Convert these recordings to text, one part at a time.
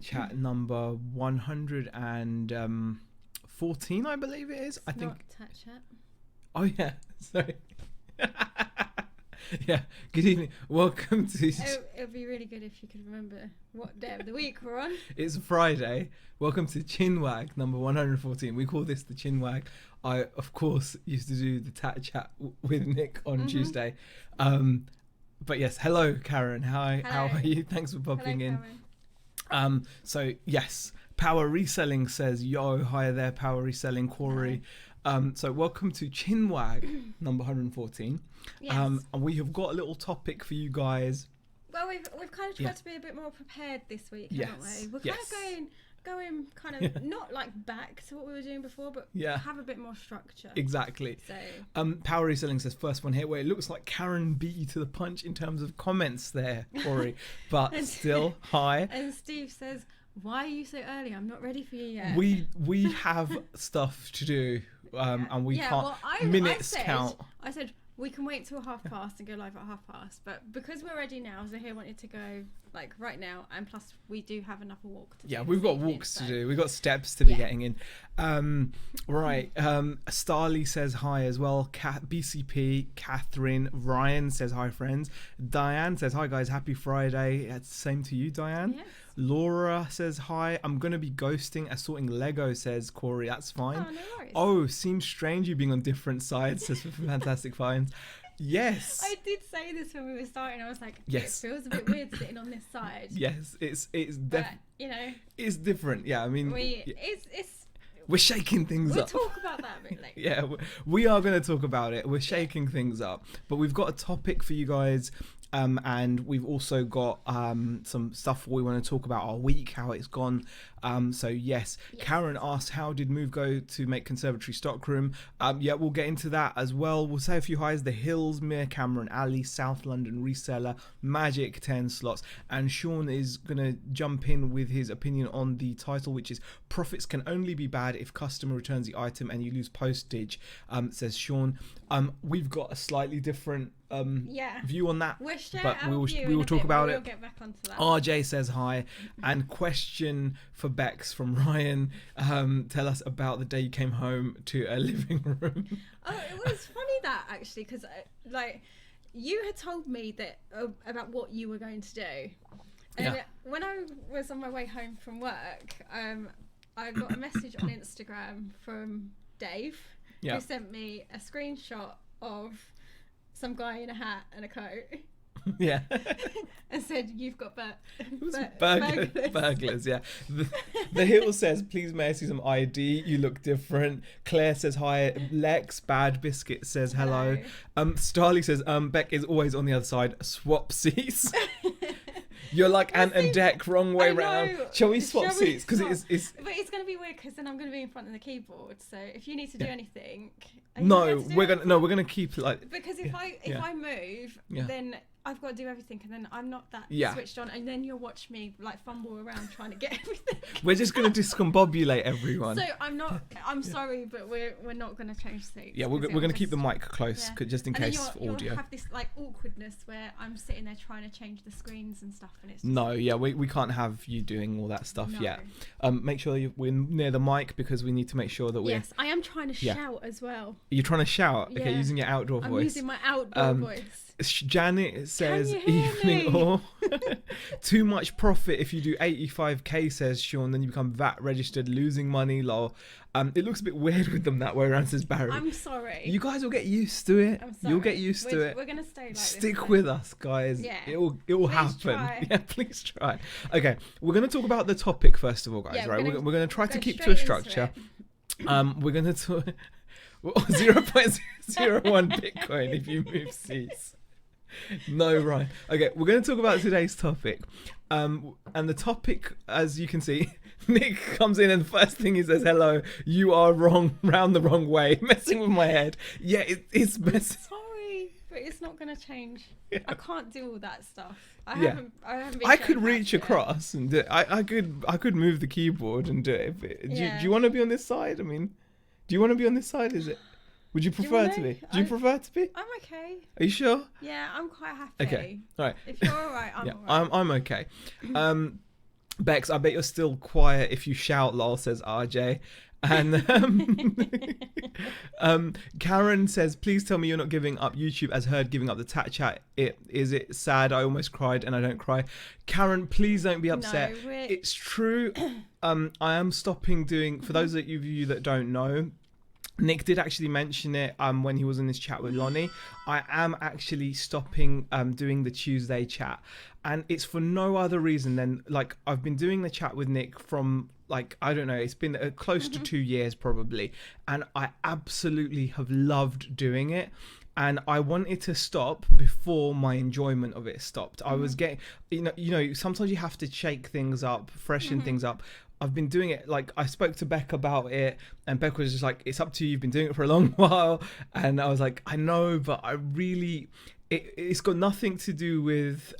Chat number 114, I believe it is. It's not Tat Chat. Oh yeah, sorry. Yeah, good evening. Welcome to... It would be really good if you could remember what day of the week we're on. It's Friday. Welcome to Chinwag number 114. We call this the Chinwag. I, of course, used to do the Tat Chat with Nick on Tuesday. But yes, hello, Karen. How are you? Thanks for popping in. So, yes, Power Reselling says, yo, hi there, Power Reselling, Corey. So welcome to Chinwag number 114. Yes. And we have got a little topic for you guys. Well, we've kind of tried to be a bit more prepared this week, haven't we? We're kind of going kind of not like back to what we were doing before, but have a bit more structure. Exactly. So Power Reselling says first one here, where it looks like Karen beat you to the punch in terms of comments there, Corey. But still, hi. And Steve says, why are you so early? I'm not ready for you yet. We have stuff to do, and we can't minutes count. I said we can wait till past and go live at past, but because we're ready now, Zahir wanted to go like right now, and plus we do have enough walk to do. Yeah, we've got walks to do. We've got steps to be getting in. Right. Starly says hi as well. BCP, Catherine, Ryan says hi, friends. Diane says hi, guys. Happy Friday. Same to you, Diane. Yes. Laura says hi. I'm gonna be ghosting assorting Lego, says Corey. That's fine. Oh, no worries. Oh, seems strange you being on different sides, says Fantastic Finds. Yes. I did say this when we were starting. I was like, yes. It feels a bit weird sitting on this side. Yes, it's you know, it's different. Yeah, I mean, we're shaking things up. We'll talk about that a bit later. Yeah, we are going to talk about it. We're shaking things up, but we've got a topic for you guys. And we've also got some stuff we want to talk about our week, how it's gone. So yes, Karen asked, how did Move go to make Conservatory Stockroom? Yeah, we'll get into that as well. We'll say a few highs: The Hills, Mere Cameron Alley, South London Reseller, Magic 10 slots. And Sean is going to jump in with his opinion on the title, which is Profits Can Only Be Bad If Customer Returns the Item and You Lose Postage, says Sean. We've got a slightly different view on that, but we will talk about it. We'll get back onto that. RJ says hi, and question for Bex from Ryan. Tell us about the day you came home to a living room. Oh, it was funny that actually, because like you had told me that about what you were going to do, and when I was on my way home from work, I got a message on Instagram from Dave, who sent me a screenshot of some guy in a hat and a coat. Yeah. And said, you've got burglars. Yeah. The Hill says, please may I see some ID? You look different. Claire says hi. Lex Bad Biscuit says hello. Starly says, Beck is always on the other side. Swap seats. You're like Ant and Dec, wrong way round. Shall we swap seats? Because it's. But it's going to be weird because then I'm going to be in front of the keyboard. So if you need to do anything, we're gonna keep it like. Because if I move, then I've got to do everything, and then I'm not that switched on, and then you'll watch me like fumble around trying to get everything. We're just gonna discombobulate everyone. So I'm sorry, but we're not gonna change seats. Yeah, we're gonna keep the mic close, just in case for audio. You'll have this like awkwardness where I'm sitting there trying to change the screens and stuff, and it's just we can't have you doing all that stuff yet. Make sure we're near the mic because we need to make sure that we're. Yes, I am trying to shout as well. You're trying to shout, okay, using your outdoor voice. I'm using my outdoor voice. Janet says evening or too much profit if you do 85k, says Sean, then you become VAT registered, losing money, lol. It looks a bit weird with them that way around, says Barry. I'm sorry. You guys will get used to it. I'm sorry. You'll get used to it. We're gonna stay like Stick this, with us, guys. Yeah. It will happen. Try. Yeah, please try. Okay, we're gonna talk about the topic first of all, guys. Right? We're gonna try to keep to a structure. We're gonna talk 0.01 Bitcoin if you move seats. No, right. Okay, we're going to talk about today's topic. And the topic, as you can see, Nick comes in and the first thing he says, hello, you are wrong, round the wrong way, messing with my head. Yeah, it's messing. Sorry, but it's not going to change. Yeah. I can't do all that stuff. I haven't been I could reach across and do it. I could move the keyboard and do it. Do you want to be on this side? I mean, do you want to be on this side? Is it? Would you prefer to be? Do you prefer to be? I'm okay. Are you sure? Yeah, I'm quite happy. Okay. All right. If you're all right, I'm all right. I'm okay. Bex, I bet you're still quiet if you shout, lol, says RJ. And Karen says, please tell me you're not giving up YouTube as heard giving up the chat. Is it sad? I almost cried and I don't cry. Karen, please don't be upset. No, it's true. I am stopping doing, for those of you that don't know, Nick did actually mention it when he was in this chat with Lonnie. I am actually stopping doing the Tuesday chat, and it's for no other reason than, like, I've been doing the chat with Nick from, like, I don't know, it's been close to 2 years probably, and I absolutely have loved doing it. And I wanted to stop before my enjoyment of it stopped. I was getting, you know, sometimes you have to shake things up, freshen things up. I've been doing it, like, I spoke to Beck about it, and Beck was just like, it's up to you, you've been doing it for a long while. And I was like, I know, but I really, it's got nothing to do with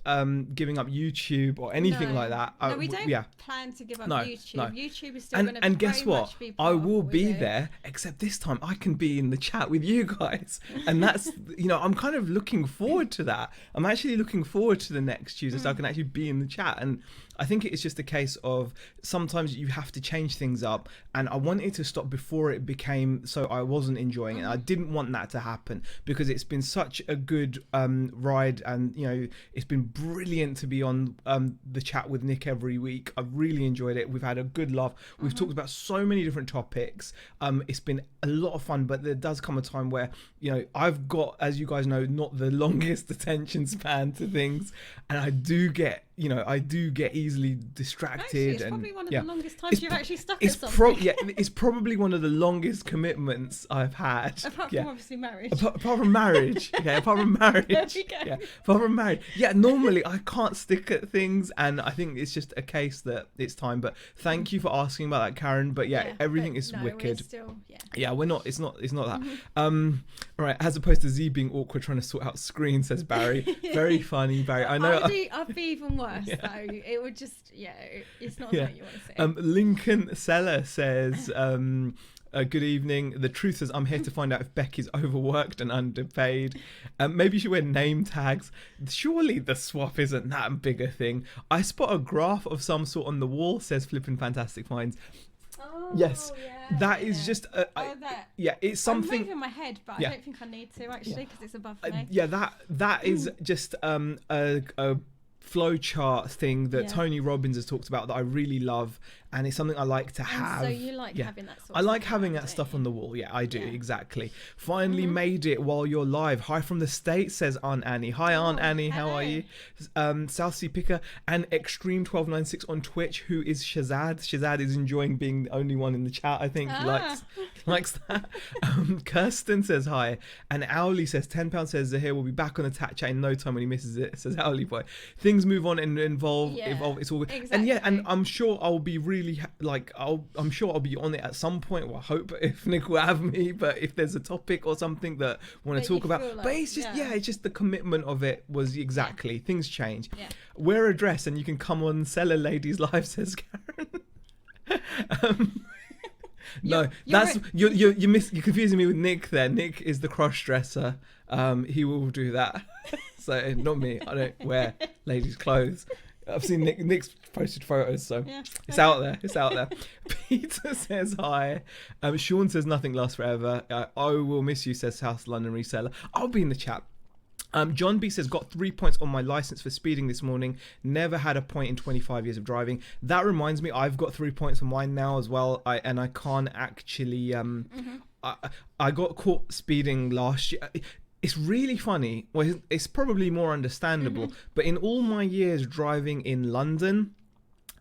giving up YouTube or anything like that. No, we don't plan to give up YouTube. No. YouTube is still going to and guess what? much be part I of will what we be do. there, except this time I can be in the chat with you guys. And that's, you know, I'm kind of looking forward to that. I'm actually looking forward to the next Tuesday so I can actually be in the chat. And I think it's just a case of sometimes you have to change things up, and I wanted to stop before it became so I wasn't enjoying it. I didn't want that to happen because it's been such a good ride, and you know, it's been brilliant to be on the chat with Nick every week. I've really enjoyed it. We've had a good laugh. We've talked about so many different topics. It's been a lot of fun, but there does come a time where, you know, I've got, as you guys know, not the longest attention span to things, and I do get easily distracted. Actually, it's and probably one of the longest times you've actually stuck at it's something. it's probably one of the longest commitments I've had. Apart from obviously marriage. Apart from marriage. Okay, apart from marriage. There we go. Yeah, apart from marriage. Yeah, normally I can't stick at things, and I think it's just a case that it's time. But thank you for asking about that, Karen. But everything is wicked. We're still, we're not. It's not that. Right. As opposed to Z being awkward trying to sort out screen, says Barry. Very funny, Barry. I know. I'd be even worse though. It would just it's not something you want to see. Lincoln Seller says, good evening. The truth is, I'm here to find out if Becky's overworked and underpaid. Maybe she wear name tags. Surely the swap isn't that big a thing. I spot a graph of some sort on the wall, says Flippin' Fantastic Finds. Oh, yes, that is just it's something. I'm moving my head, but I don't think I need to actually because it's above me. That is just a flowchart thing that Tony Robbins has talked about that I really love, and it's something I like to have. So you like having that sort of I like having that stuff on the wall. Yeah, I do, exactly. Finally made it while you're live. Hi from the States, says Aunt Annie. Hi Aunt Annie, how are you? South Sea Picker and Extreme1296 on Twitch, who is Shazad. Shazad is enjoying being the only one in the chat, I think. He likes that. Kirsten says hi, and Owly says £10 says Zahir will be back on the chat chat in no time when he misses it, says Owly boy. Things move on and evolve. It's all good. Exactly. And I'm sure I'll be really I'm sure I'll be on it at some point. Well, I hope if Nick will have me, but if there's a topic or something that I want to talk about, but it's just it's just the commitment of it was things change. Wear a dress and you can come on Cellar Ladies Live, says Karen. No, you're confusing me with Nick there. Nick is the cross dresser. He will do that. So not me. I don't wear ladies' clothes. I've seen Nick's posted photos, so it's out there. It's out there. Peter says hi. Sean says nothing lasts forever. I will miss you, says South London Reseller. I'll be in the chat. John B says, got 3 points on my license for speeding this morning. Never had a point in 25 years of driving. That reminds me, I've got 3 points on mine now as well. I can't actually. I got caught speeding last year. It's really funny. Well, it's probably more understandable. But in all my years driving in London,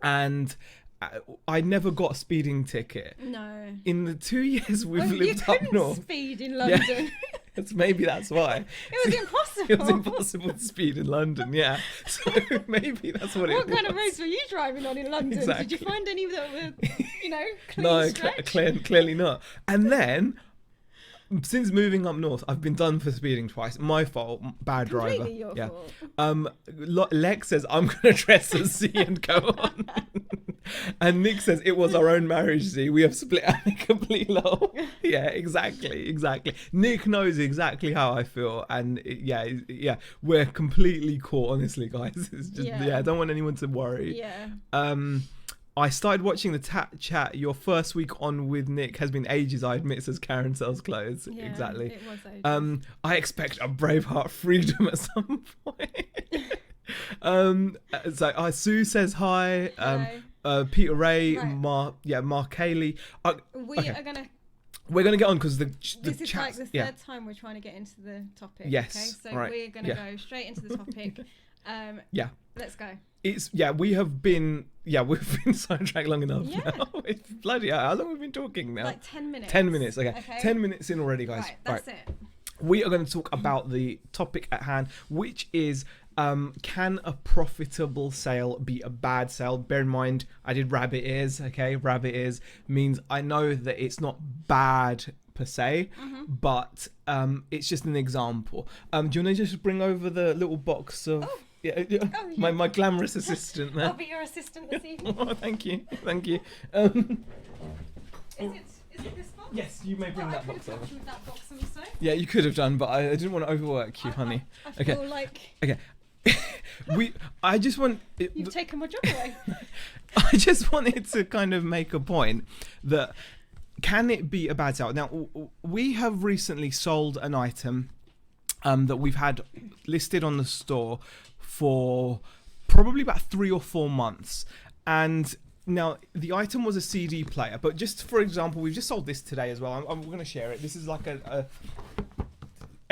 and I never got a speeding ticket. No. In the 2 years we've lived up north. Speed in London. Maybe that's why. It was impossible. It was impossible to speed in London, yeah. So maybe that's what it was. What kind of roads were you driving on in London? Exactly. Did you find any that were, clean No, stretch? clearly not. And then since moving up north, I've been done for speeding twice. My fault. Bad driver. Completely your fault. Lex says I'm gonna dress as Z and go on. And Nick says it was our own marriage, Z. We have split amicably. Lol. Yeah, exactly. Nick knows exactly how I feel, and yeah, we're completely caught. Honestly, guys, it's just I don't want anyone to worry. Yeah. I started watching the chat. Your first week on with Nick has been ages, I admit, says Karen sells clothes. Yeah, exactly. It was ages. I expect a Braveheart freedom at some point. So Sue says hi. Peter Ray, Right. Mark Haley. We're gonna get on because the this is chat. like the third time we're trying to get into the topic. Yes, okay? So right. we're gonna go straight into the topic. Let's go. We've been sidetracked long enough now. It's bloody hell. How long have we been talking now? Like 10 minutes. 10 minutes, okay. 10 minutes in already, guys. Right, that's it. We are going to talk about the topic at hand, which is can a profitable sale be a bad sale? Bear in mind, I did rabbit ears, okay? Rabbit ears means I know that it's not bad per se, but it's just an example. Do you want to just bring over the little box of... My glamorous assistant there. I'll be your assistant this evening. Oh, thank you. Is it this box? Yes, you may bring that box over. With that box on the side. Yeah, you could have done, but I didn't want to overwork you, honey. I feel like Okay. I just want... you've taken my job away. I just wanted to kind of make a point that can it be a bad sale? Now, we have recently sold an item that we've had listed on the store for probably about 3 or 4 months. And now the item was a CD player, but just for example, we've just sold this today as well. I'm going to share it. This is like a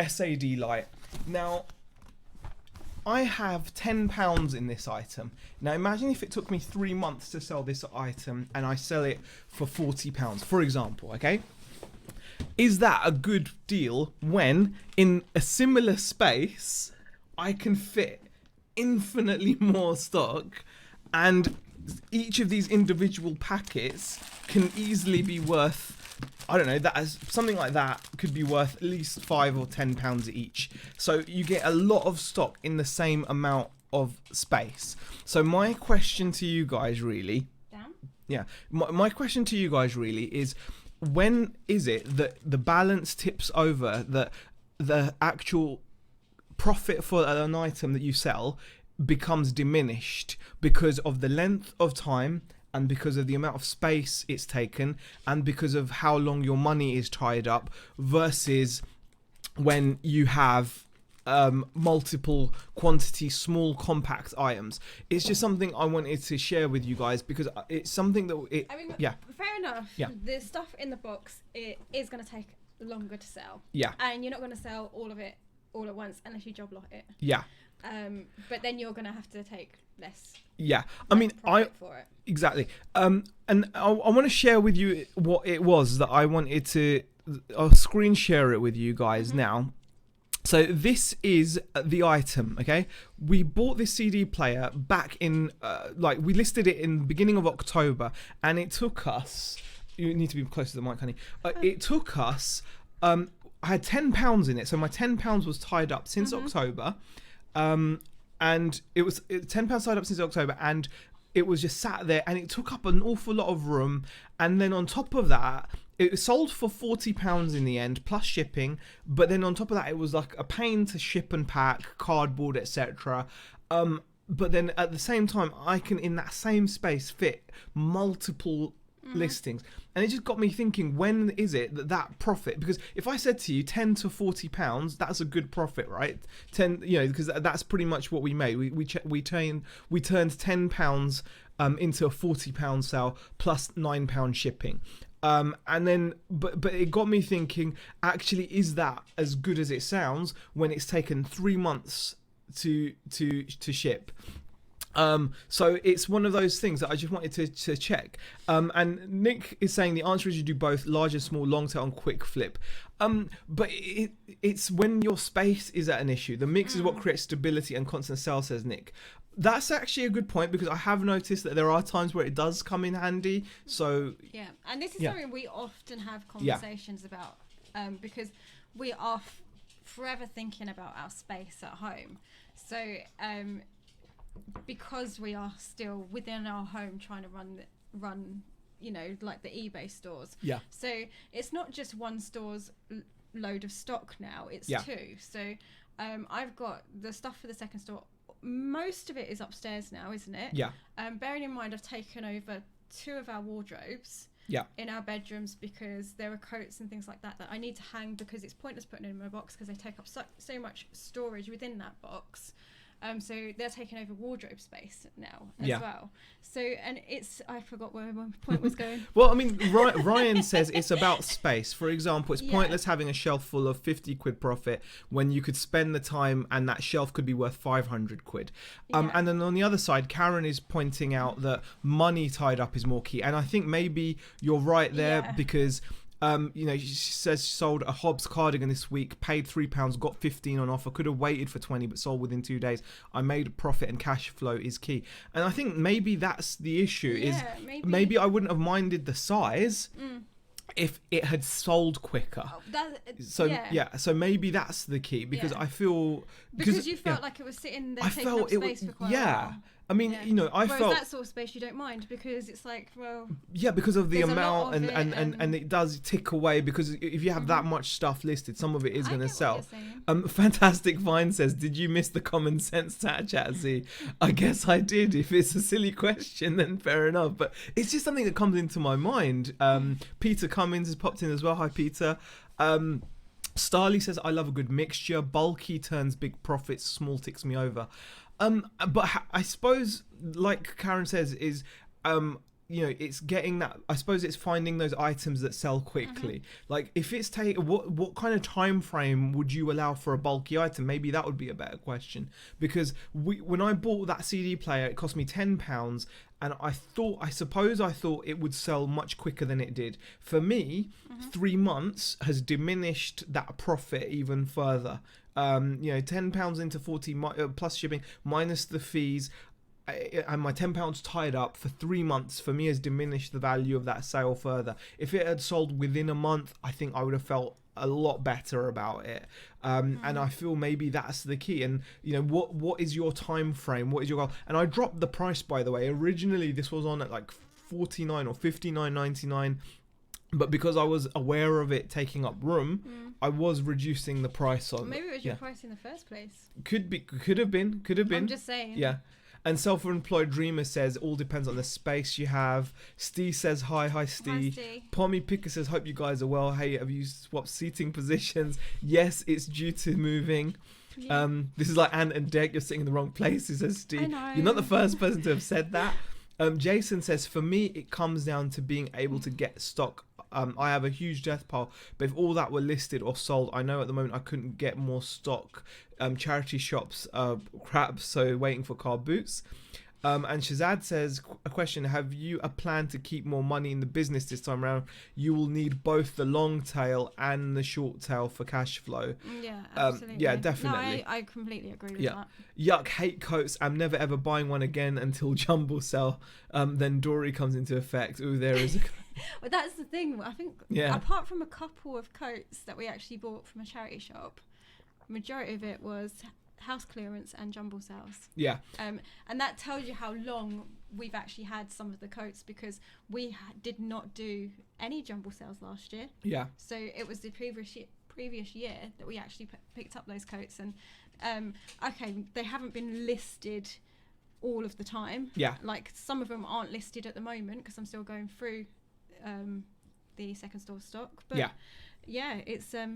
SAD light. Now, I have £10 in this item. Now imagine if it took me 3 months to sell this item and I sell it for £40, for example, okay? Is that a good deal when in a similar space I can fit infinitely more stock, and each of these individual packets can easily be worth, I don't know, something like that could be worth at least £5 or £10 each. So you get a lot of stock in the same amount of space. So my question to you guys really, my question to you guys really is, when is it that the balance tips over, that the actual profit for an item that you sell becomes diminished because of the length of time and because of the amount of space it's taken and because of how long your money is tied up, versus when you have multiple quantity small compact items? It's just something I wanted to share with you guys because it's something that fair enough. The stuff in the box, it is going to take longer to sell, and you're not going to sell all of it all at once unless you job lot it, but then you're going to have to take less for it. Exactly. And I want to share with you what it was that I wanted to... I'll screen share it with you guys now. So this is the item, okay? We bought this CD player back in, we listed it in the beginning of October, and it took us... You need to be close to the mic, honey. It took us... I had £10 in it, so my £10 was tied up since October. And it was £10 tied up since October, and it was just sat there, and it took up an awful lot of room. And then on top of that, it sold for £40 in the end, plus shipping. But then on top of that, it was like a pain to ship and pack, cardboard, etc. But then at the same time, I can, in that same space, fit multiple listings. And it just got me thinking, when is it that profit? Because if I said to you £10 to £40, that's a good profit, right? 10, because that's pretty much what we made. We turned £10 into a £40 sale plus £9 shipping. And then, but it got me thinking, actually, is that as good as it sounds when it's taken 3 months to ship? So it's one of those things that I just wanted to check. And Nick is saying the answer is you do both large and small, long tail and quick flip. But it's when your space is at an issue. The mix is what creates stability and constant sale, says Nick. That's actually a good point, because I have noticed that there are times where it does come in handy. So and this is something we often have conversations about because we are forever thinking about our space at home. So because we are still within our home trying to run you know, like the eBay stores. Yeah. So it's not just one store's load of stock now, it's two. So I've got the stuff for the second store. Most of it is upstairs now, isn't it? Yeah. Bearing in mind I've taken over 2 of our wardrobes in our bedrooms because there are coats and things like that I need to hang, because it's pointless putting them in my box because they take up so much storage within that box. So they're taking over wardrobe space now as well. So, and I forgot where my point was going. Well, I mean, Ryan says it's about space. For example, it's pointless having a shelf full of 50 quid profit when you could spend the time and that shelf could be worth 500 quid. And then on the other side, Karen is pointing out that money tied up is more key. And I think maybe you're right there because... you know, she says she sold a Hobbs cardigan this week, paid £3, got 15 on offer, could have waited for 20 but sold within 2 days. I made a profit, and cash flow is key. And I think maybe that's the issue, is maybe I wouldn't have minded the size if it had sold quicker. So maybe that's the key, because I feel... Because you felt like it was sitting there taking up space for quite a while. I mean, you know, I felt that sort of space you don't mind, because it's like, well, because of the amount and it does tick away, because if you have that much stuff listed, some of it is going to sell. Fantastic Vine says, did you miss the common sense chat Z? I guess I did. If it's a silly question, then fair enough, but it's just something that comes into my mind. Peter Cummins has popped in as well. Hi, Peter. Starley says, I love a good mixture. Bulky turns big profits, small ticks me over. But I suppose, like Karen says, is you know, it's getting that. I suppose it's finding those items that sell quickly. Like, if it's what kind of time frame would you allow for a bulky item? Maybe that would be a better question, because when I bought that CD player, it cost me £10, and I suppose I thought it would sell much quicker than it did. For me, 3 months has diminished that profit even further. You know, £10 into 40 plus shipping minus the fees, and my £10 tied up for 3 months for me has diminished the value of that sale further. If it had sold within a month, I think I would have felt a lot better about it. And I feel maybe that's the key. And you know, what is your time frame? What is your goal? And I dropped the price, by the way. Originally this was on at like $49 or $59.99. But because I was aware of it taking up room, I was reducing the price on. Maybe it was your price in the first place. Could have been. I'm just saying. Yeah. And Self-Employed Dreamer says, all depends on the space you have. Steve says, hi Steve. Hi, Steve. Pommy Picker says, hope you guys are well. Hey, have you swapped seating positions? Yes, it's due to moving. Yeah. This is like Ant and Dec, you're sitting in the wrong place, says Steve. I know. You're not the first person to have said that. Jason says, for me, it comes down to being able to get stock. I have a huge death pile, but if all that were listed or sold, I know at the moment I couldn't get more stock. Charity shops crap, so waiting for car boots. And Shazad says, a question, have you a plan to keep more money in the business this time around? You will need both the long tail and the short tail for cash flow. Yeah, absolutely. Yeah, definitely. No, I completely agree with that. Yuck, hate coats. I'm never ever buying one again until jumble sell. Then Dory comes into effect. Ooh, there is a... Well, that's the thing. I think apart from a couple of coats that we actually bought from a charity shop, majority of it was house clearance and jumble sales. Yeah. And that tells you how long we've actually had some of the coats, because we did not do any jumble sales last year. Yeah. So it was the previous year that we actually picked up those coats. And okay, they haven't been listed all of the time. Yeah. Like, some of them aren't listed at the moment because I'm still going through the second store stock. But yeah, it's I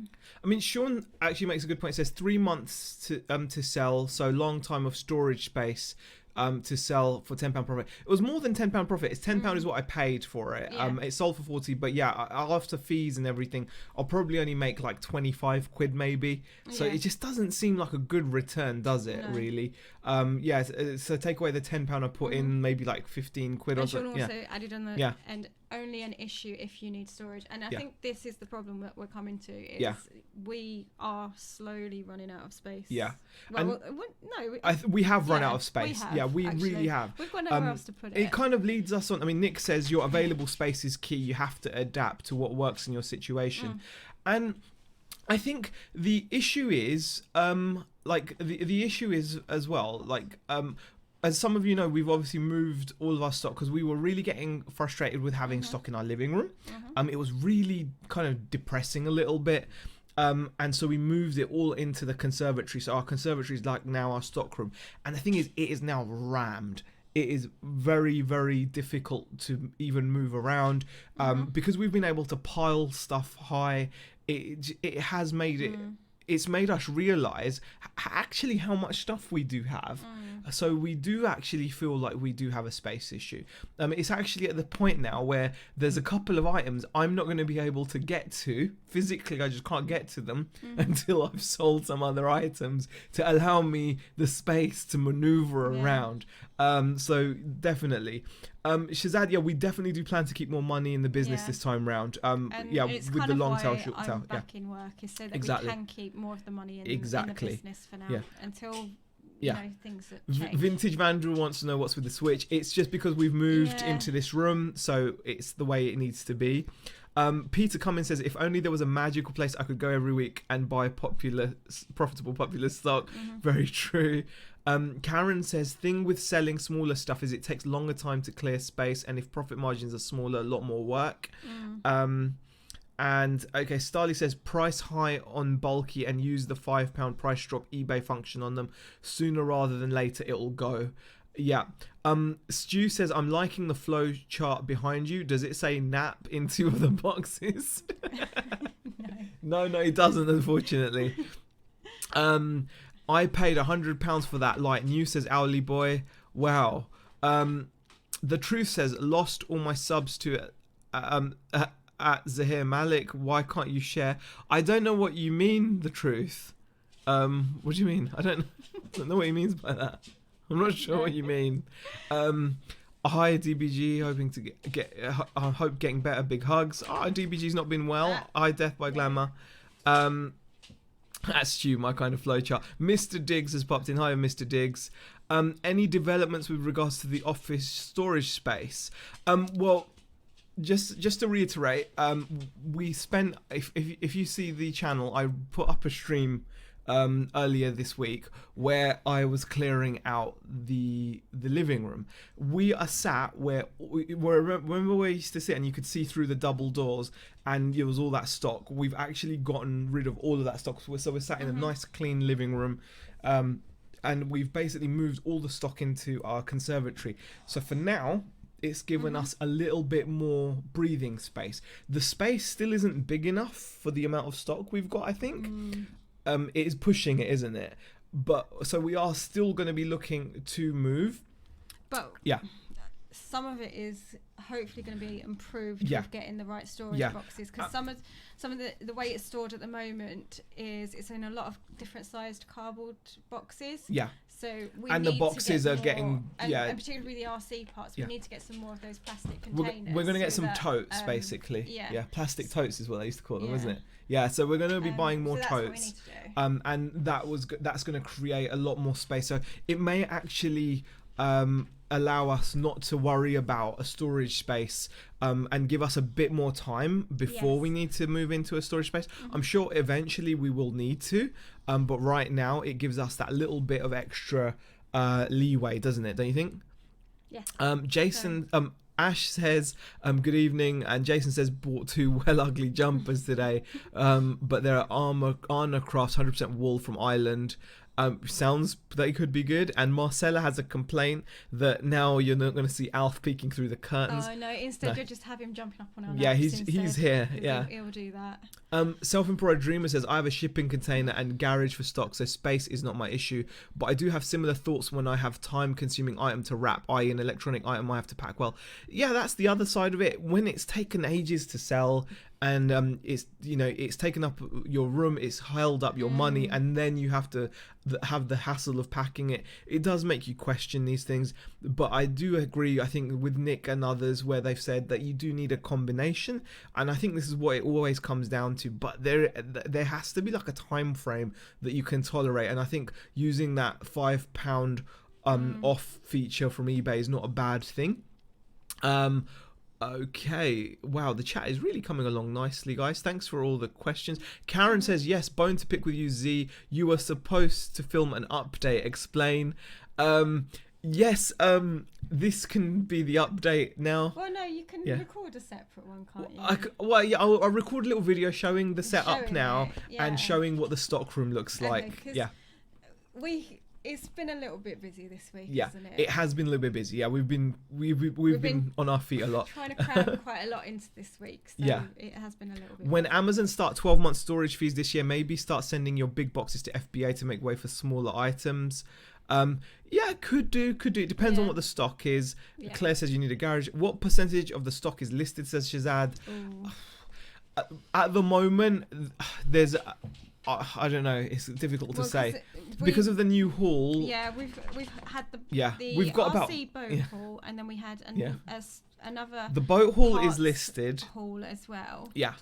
mean, Sean actually makes a good point. It says 3 months to sell, so long time of storage space to sell for £10 profit. It was more than £10 profit. It's £10 is what I paid for it. It sold for 40, but after fees and everything, I'll probably only make like 25 quid maybe. So it just doesn't seem like a good return, does it? No. Really? So take away the £10 I put in, maybe like 15 quid or something. Also added on the and only an issue if you need storage. And I think this is the problem that we're coming to, is we are slowly running out of space. Yeah. Well, we have run out of space. We actually really have. We've got nowhere else to put it. It kind of leads us on. I mean, Nick says your available space is key. You have to adapt to what works in your situation. And I think the issue is, like the issue is as well, like as some of you know, we've obviously moved all of our stock because we were really getting frustrated with having stock in our living room. It was really kind of depressing a little bit. And so we moved it all into the conservatory. So our conservatory is like now our stock room. And the thing is, it is now rammed. It is very, very difficult to even move around because we've been able to pile stuff high. It has made it. It's made us realize actually how much stuff we do have. So we do actually feel like we do have a space issue. It's actually at the point now where there's a couple of items I'm not going to be able to get to physically. I just can't get to them until I've sold some other items to allow me the space to maneuver around. So definitely. Shazad, yeah, we definitely do plan to keep more money in the business this time round. Yeah, it's with kind the of long tail, why short I'm tail. back in work is so that Exactly. we can keep more of the money in the business for now until you know, things that change. Vintage Vandal wants to know what's with the Switch. It's just because we've moved into this room, so it's the way it needs to be. Peter Cummins says, if only there was a magical place I could go every week and buy profitable popular stock. Very true. Karen says, thing with selling smaller stuff is it takes longer time to clear space, and if profit margins are smaller, a lot more work. And okay, Starly says, price high on bulky and use the £5 price drop eBay function on them. Sooner rather than later it'll go. Yeah. Stu says, I'm liking the flow chart behind you. Does it say nap in 2 of the boxes? No, it doesn't, unfortunately. I paid £100 for that light. New says, Owly Boy. Wow. The Truth says, lost all my subs to at Zahir Malik. Why can't you share? I don't know what you mean, The Truth. What do you mean? I don't know what he means by that. I'm not sure what you mean. Hi DBG, hoping to get I hope getting better. Big hugs. DBG's not been well. Hi Death by Glamour. That's Stu, my kind of flowchart. Mr. Diggs has popped in. Hi, Mr. Diggs. Any developments with regards to the office storage space? Well, just to reiterate, we spent. If you see the channel, I put up a stream earlier this week where I was clearing out the living room. We are sat where remember where we used to sit and you could see through the double doors and there was all that stock. We've actually gotten rid of all of that stock, so we're sat in a nice clean living room, and we've basically moved all the stock into our conservatory. So for now, it's given us a little bit more breathing space. The space still isn't big enough for the amount of stock we've got, I think. It is pushing it, isn't it? But so we are still going to be looking to move. But some of it is hopefully going to be improved with getting the right storage boxes, because some of the way it's stored at the moment is it's in a lot of different sized cardboard boxes. So we need the boxes to get are more, getting and particularly the RC parts, we need to get some more of those plastic containers. We're going to get some totes, basically. Plastic totes is what they used to call them, wasn't it? So we're going to be buying more totes. And that's going to create a lot more space. So it may actually allow us not to worry about a storage space, and give us a bit more time before we need to move into a storage space. I'm sure eventually we will need to, but right now it gives us that little bit of extra leeway, doesn't it? Don't you think? Yes. Jason, Ash says, good evening, and Jason says, bought 2 well ugly jumpers today, but they're Armor Crafts 100% wool from Ireland. Sounds they could be good. And Marcella has a complaint that now you're not going to see Alf peeking through the curtains. Oh no, instead you'll just have him jumping up on our he's here. He'll do that. Self-employed dreamer says, I have a shipping container and garage for stock, so space is not my issue, but I do have similar thoughts when I have time-consuming item to wrap, i.e. an electronic item I have to pack well. That's the other side of it. When it's taken ages to sell, and it's taken up your room, it's held up your money, and then you have to have the hassle of packing it. It does make you question these things. But I do agree, I think, with Nick and others where they've said that you do need a combination, and I think this is what it always comes down to. But there has to be like a time frame that you can tolerate, and I think using that £5 off feature from eBay is not a bad thing. Okay. Wow, the chat is really coming along nicely, guys. Thanks for all the questions. Karen says, yes, bone to pick with you, Z. You were supposed to film an update. Explain. Yes, this can be the update now. Well, no, you can record a separate one, can't you? I'll record a little video showing the setup now and yeah. showing what the stockroom looks like. Yeah. It's been a little bit busy this week, isn't it? It has been a little bit busy. Yeah, we've been on our feet a lot. Trying to cram quite a lot into this week, so it has been a little bit. When Amazon start 12-month storage fees this year, maybe start sending your big boxes to FBA to make way for smaller items. Could do. It depends on what the stock is. Yeah. Claire says you need a garage. What percentage of the stock is listed, says Shazad? At the moment, there's... I don't know. It's difficult to say because of the new hall. Yeah, we've had the we've got RC boat hall, and then we had another. The boat hall is listed. Hall as well. Yeah.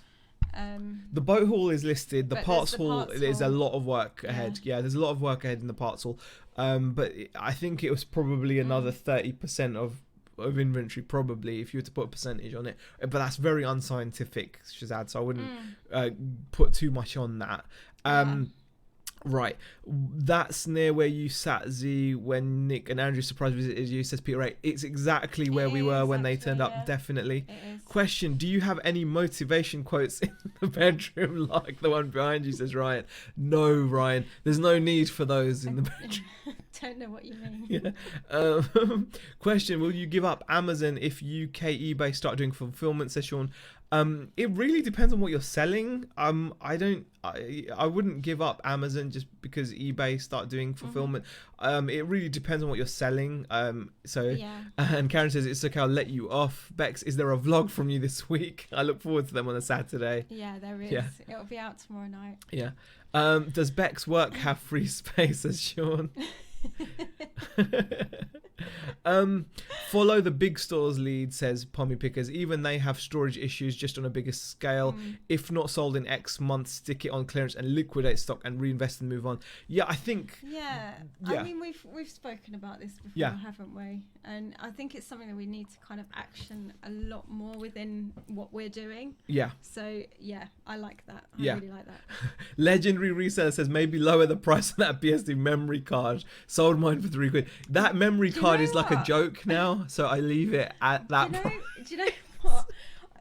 The boat hall is listed. The parts hall is a lot of work ahead. Yeah, there's a lot of work ahead in the parts hall. But I think it was probably another 30% of inventory, probably, if you were to put a percentage on it. But that's very unscientific, Shazad, so I wouldn't put too much on that. Right, that's near where you sat, Z, when Nick and Andrew surprise visited you, says Peter Ray. It's exactly where we were when they turned up, definitely. Question, do you have any motivation quotes in the bedroom like the one behind you, says Ryan? No, Ryan, there's no need for those in the bedroom. Don't know what you mean. Question, will you give up Amazon if UK eBay start doing fulfillment, says Sean? It really depends on what you're selling. I wouldn't give up Amazon just because eBay start doing fulfillment. It really depends on what you're selling. And Karen says, it's okay, I'll let you off. Bex, is there a vlog from you this week? I look forward to them on a Saturday. Yeah, there is. Yeah. It'll be out tomorrow night. Yeah. Does Bex work have free space, says Sean? Follow the big stores lead, says Pommy Pickers. Even they have storage issues, just on a bigger scale. If not sold in X months, stick it on clearance and liquidate stock and reinvest and move on. Yeah, I think. Yeah. I mean, we've spoken about this before, haven't we? And I think it's something that we need to kind of action a lot more within what we're doing. Yeah. So yeah, I like that. I really like that. Legendary Reseller says maybe lower the price of that PSD memory card. Sold mine for £3. That memory card is like a joke now, so I leave it at that price. Do you know what?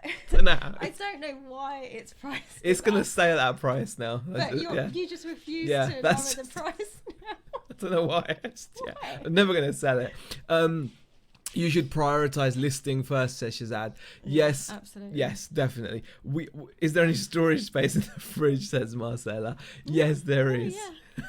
I don't know why it's priced. It's going to stay at that price now. But you just refuse to lower the price now. I don't know why. I'm never going to sell it. You should prioritize listing first, says Shazad. Yes, absolutely. Yes, definitely. Is there any storage space in the fridge, says Marcella. Yes, there is. Yeah.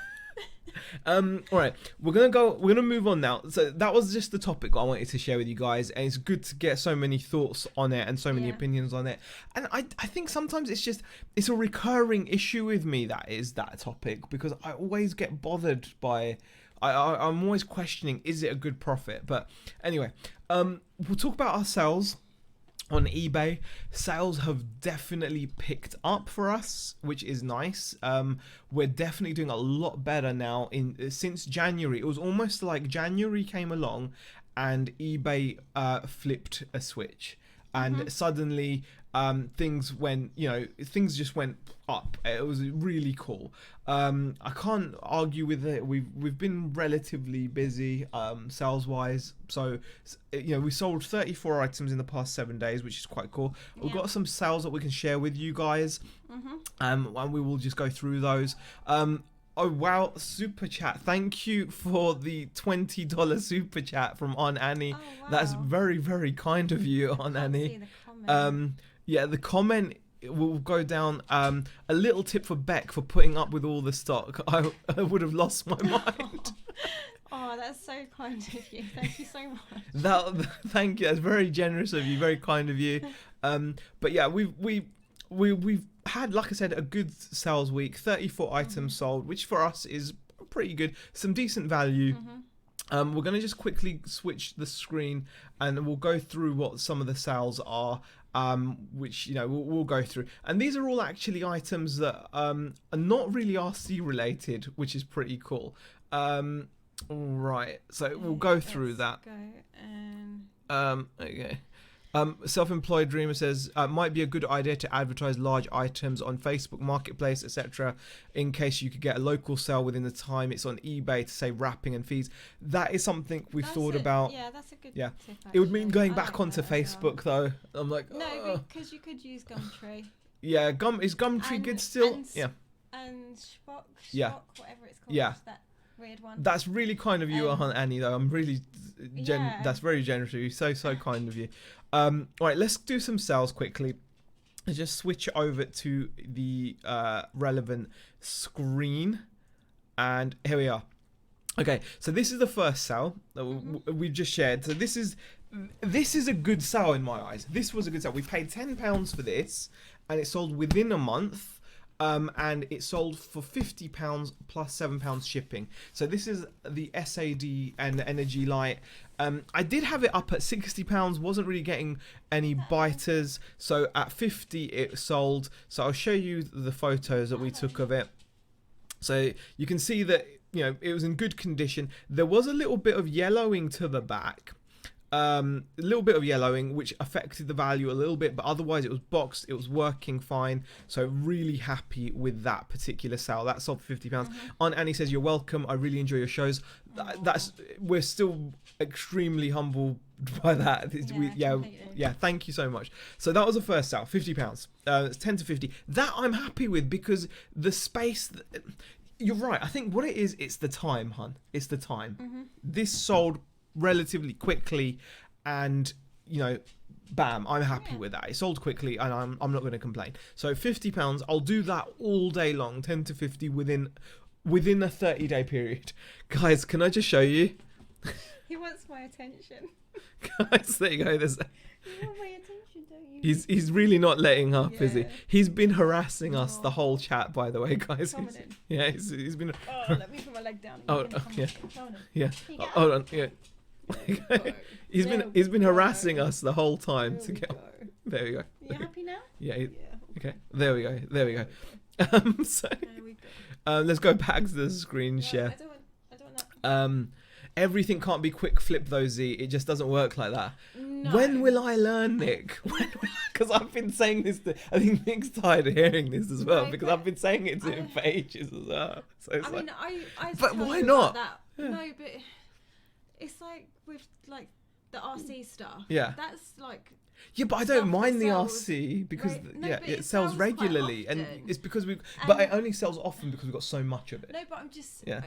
All right, we're gonna move on now. So that was just the topic I wanted to share with you guys, and it's good to get so many thoughts on it and so many opinions on it. And I think sometimes it's a recurring issue with me, that is that topic, because I always get bothered by I'm always questioning, is it a good profit? But anyway, we'll talk about our sales on eBay. Sales have definitely picked up for us, which is nice. We're definitely doing a lot better now since January. It was almost like January came along and eBay flipped a switch, and suddenly things just went up. It was really cool. I can't argue with it. We've been relatively busy sales wise, so we sold 34 items in the past 7 days, which is quite cool. We've got some sales that we can share with you guys, and we will just go through those. Oh wow, super chat, thank you for the $20 super chat from Aunt Annie. That's very, very kind of you, Aunt Annie. The comment will go down. A little tip for Beck for putting up with all the stock. I would have lost my mind. Oh, that's so kind of you. Thank you so much. Thank you. That's very generous of you. Very kind of you. But yeah, we've had, like I said, a good sales week. 34 items sold, which for us is pretty good. Some decent value. We're going to just quickly switch the screen and we'll go through what some of the sales are, which we'll go through. And these are all actually items that are not really RC related, which is pretty cool. Right, so we'll go through that. Okay. Self-employed dreamer says might be a good idea to advertise large items on Facebook Marketplace, etc. In case you could get a local sale within the time it's on eBay to save wrapping and fees. That is something we've thought about. Yeah, that's a good Yeah. tip. It would mean actually. going I back like onto that as well. Facebook though. I'm like, No, because you could use Gumtree yeah, is Gumtree And- good still? and Yeah, and Spock, Yeah. whatever it's called. Yeah. That weird one. that's really kind of you, Annie. Though I'm really, Yeah. that's very generous of you. So kind of you. All right, let's do some sales quickly. Let's just switch over to the relevant screen, and here we are. Okay, so this is the first sale that we've just shared. So this is a good sale in my eyes. This was a good sale. We paid £10 for this, and it sold within a month. And it sold for £50 plus £7 shipping. So this is the SAD and Energy Light. I did have it up at £60, wasn't really getting any biters. So at 50 it sold. So I'll show you the photos that we took of it. So you can see that, you know, it was in good condition. There was a little bit of yellowing to the back. A little bit of yellowing, which affected the value a little bit, but otherwise it was boxed, it was working fine. So really happy with that particular sale. That sold for £50. Aunt Annie says, you're welcome, I really enjoy your shows. We're still extremely humbled by that. Yeah, thank you so much. So that was the first sale, £50. It's 10 to 50. That I'm happy with, because the space, you're right, I think what it is, it's the time, hun. It's the time. This sold relatively quickly, and you know, bam, I'm happy with that. It sold quickly, and I'm not going to complain. So £50, I'll do that all day long, 10 to 50 within a 30-day period. Guys, can I just show you? He wants my attention. Guys, there you go. You want my attention, don't you? He's really not letting up, is he? Yeah. He's been harassing us the whole chat, by the way, guys. Prominent. Yeah, he's been. Oh, let me put my leg down. Oh, Yeah. yeah. Can you get Hold up? on. Yeah. There He's we been go. harassing us the whole time There to we get. go. There we go. You happy now? Yeah. Yeah. Okay. There we go. So There we go. let's go back to the screen share. I don't want that. Everything can't be quick flip though, Z. It just doesn't work like that. No. When will I learn, Nick? Because I've been saying this. I think Nick's tired of hearing this as well, No, because but I've been saying it to him for ages as well. So it's I mean, I But tell why you not? about That. Yeah. No, but it's like with like the RC stuff. Yeah. That's like. yeah, but I stuff don't mind that the sells RC because no, but it it sells sells quite regularly, and often. it's because we. And- But it only sells often because we've got so much of it. No, but I'm just. Yeah.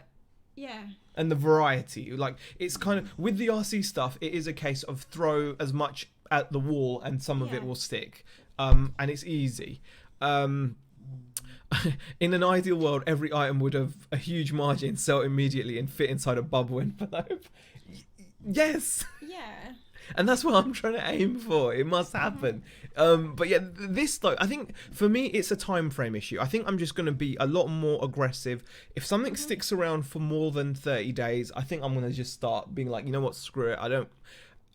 Yeah. And the variety, like, it's kind of with the RC stuff, it is a case of throw as much at the wall and some of it Yeah. will stick, and it's easy. In an ideal world, every item would have a huge margin, sell immediately, and fit inside a bubble envelope. Yes. Yeah. And that's what I'm trying to aim for. It must happen. But yeah, this though, I think for me it's a time frame issue. I think I'm just going to be a lot more aggressive. If something sticks around for more than 30 days, I think I'm going to just start being like, you know what, screw it. I don't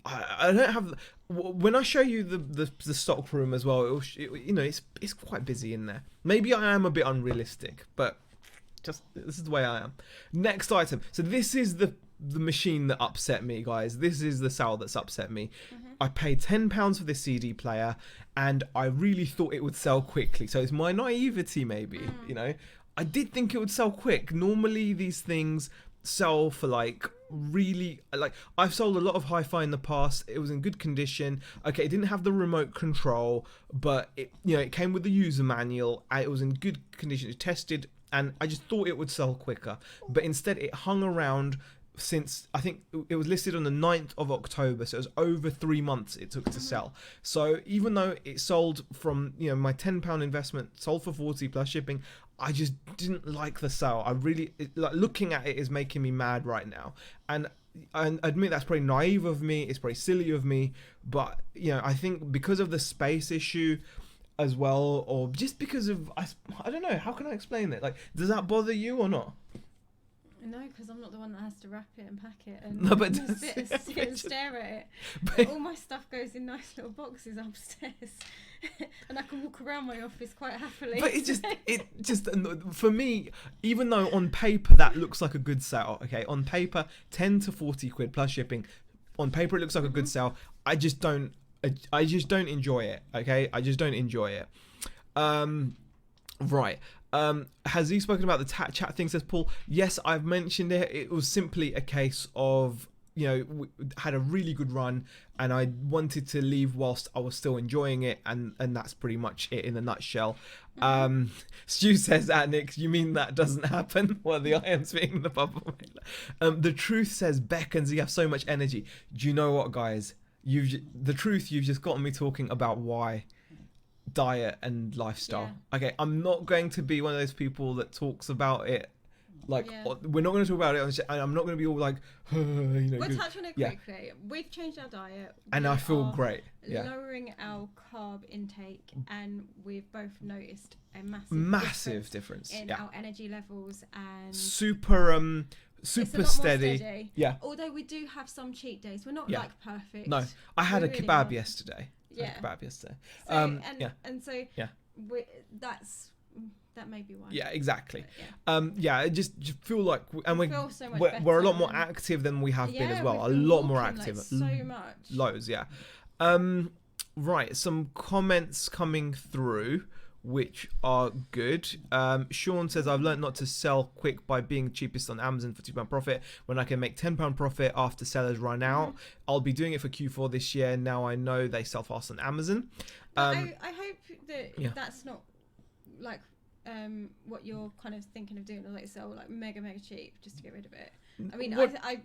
have. When I show you the stock room as well, you know, it's quite busy in there. Maybe I am a bit unrealistic, but just this is the way I am. Next item. So this is the machine that upset me, guys. This is the sale that's upset me. I paid £10 for this CD player, and I really thought it would sell quickly. So it's my naivety, maybe. You know, I did think it would sell quick. Normally these things sell for like really, like, I've sold a lot of hi-fi in the past. It was in good condition. Okay, it didn't have the remote control, but it, you know, it came with the user manual, and it was in good condition. It tested, and I just thought it would sell quicker, but instead it hung around since, I think it was listed on the 9th of October, so it was over 3 months it took to sell. So even though it sold from, you know, my £10 investment sold for 40 plus shipping, I just didn't like the sale. Like, looking at it is making me mad right now, and I admit that's probably naive of me, it's probably silly of me, but you know, I think because of the space issue as well, or just because of, I don't know, how can I explain it? Like, does that bother you or not? No, because I'm not the one that has to wrap it and pack it and No, but sit and stare at it. But- All my stuff goes in nice little boxes upstairs, and I can walk around my office quite happily. But it just for me, even though on paper that looks like a good sale, okay, on paper 10 to 40 quid plus shipping, on paper it looks like a good sale. I just don't I just don't enjoy it. Okay, I just don't enjoy it. Right. Has he spoken about the chat thing? Says Paul. Yes, I've mentioned it. It was simply a case of, you know, we had a really good run, and I wanted to leave whilst I was still enjoying it, and that's pretty much it in a nutshell. Stu says, Nick, you mean that doesn't happen? Well, the IM's being the bubble. The truth says Beck and Z have so much energy. Do you know what, guys? You've just gotten me talking about why diet and lifestyle. Okay, I'm not going to be one of those people that talks about it. Like, we're not going to talk about it, and I'm not going to be all like, you know. We'll touch on it quickly. We've changed our diet. And I feel great. Lowering our carb intake, and we've both noticed a massive difference in our energy levels, and super steady. Yeah. Although we do have some cheat days, we're not like perfect. No, I had a kebab yesterday. That may be why. Yeah, exactly. But, I just feel like, and we're we're a lot more active than we have been as well. A lot more active. Like, so much. Loads, yeah. Right, some comments coming through, which are good. Sean says, I've learned not to sell quick by being cheapest on Amazon for £2 profit when I can make £10 profit after sellers run out. I'll be doing it for Q4 this year. Now I know they sell fast on Amazon. I hope that that's not like what you're kind of thinking of doing, like sell like mega cheap just to get rid of it. I mean,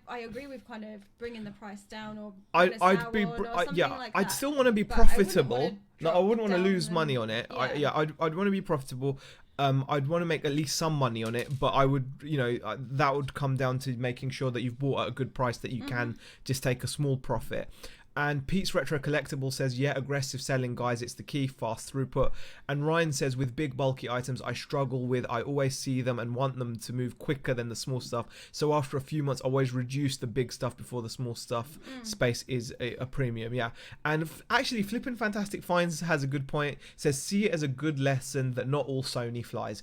I agree with kind of bringing the price down, or I'd still want to be profitable. I wouldn't want to lose money on it. I'd want to be profitable. I'd want to make at least some money on it, but I would, that would come down to making sure that you've bought at a good price that you can just take a small profit. And Pete's Retro Collectible says, aggressive selling, guys, it's the key, fast throughput. And Ryan says, with big bulky items I struggle with, I always see them and want them to move quicker than the small stuff. So after a few months, I always reduce the big stuff before the small stuff space is a premium, And actually, Flippin' Fantastic Finds has a good point. Says, see it as a good lesson that not all Sony flies.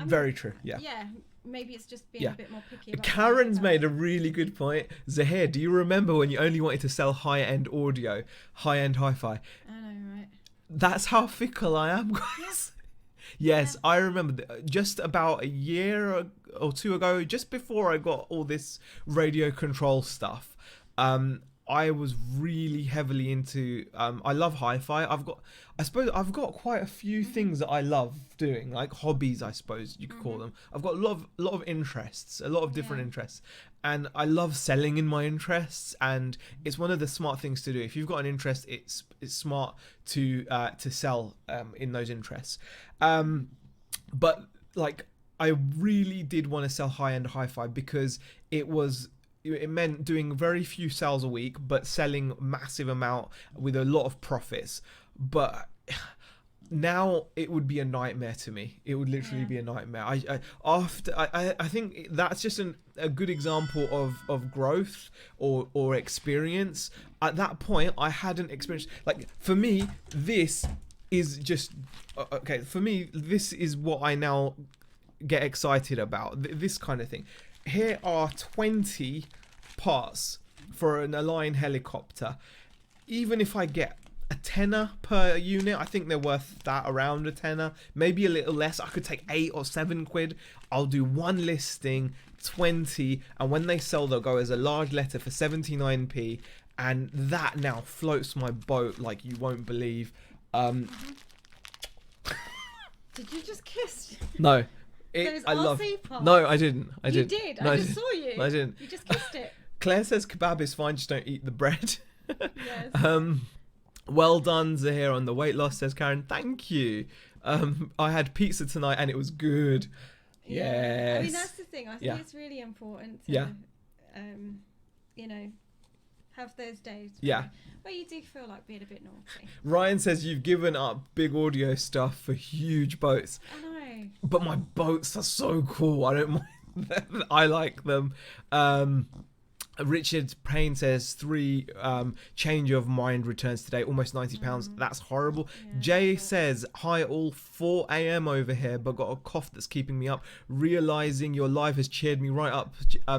Very true, Yeah, maybe it's just being a bit more picky about Karen's made a really good point. Zahir, do you remember when you only wanted to sell high-end audio, high-end hi-fi? I know, right? That's how fickle I am, guys. Yes, I remember just about a year or two ago, just before I got all this radio control stuff, I was really heavily into I love hi-fi. I've got quite a few things that I love doing, like hobbies, I suppose you could call them. I've got a lot of interests, a lot of different interests, and I love selling in my interests, and it's one of the smart things to do. If you've got an interest, it's smart to sell in those interests. But like, I really did want to sell high-end hi-fi because it meant doing very few sales a week, but selling massive amount with a lot of profits. But now it would be a nightmare to me. It would literally be a nightmare. I think that's just a good example of growth or experience. At that point, I hadn't experienced, like, for me, this is just okay. For me, this is what I now get excited about. This kind of thing. Here are 20 parts for an Align helicopter. Even if I get a tenner per unit, I think they're worth that, around a tenner, maybe a little less. I could take 8 or 7 quid. I'll do one listing, 20, and when they sell, they'll go as a large letter for 79p, and that now floats my boat like you won't believe. Did you just kiss? No. No, I didn't. You did. No, I just saw you. No, I didn't. You just kissed it. Claire says kebab is fine, just don't eat the bread. Yes. Well done, Zahir, on the weight loss, says Karen. Thank you. I had pizza tonight and it was good. Yes. I mean, that's the thing. I think it's really important to, have those days where you do feel like being a bit naughty. Ryan says you've given up big audio stuff for huge boats. I know. But my boats are so cool. I don't mind them. I like them. Richard Payne says 3 change of mind returns today, almost £90. That's horrible. Yeah, Jay says, hi all, 4 a.m. over here, but got a cough that's keeping me up. Realizing your live has cheered me right up,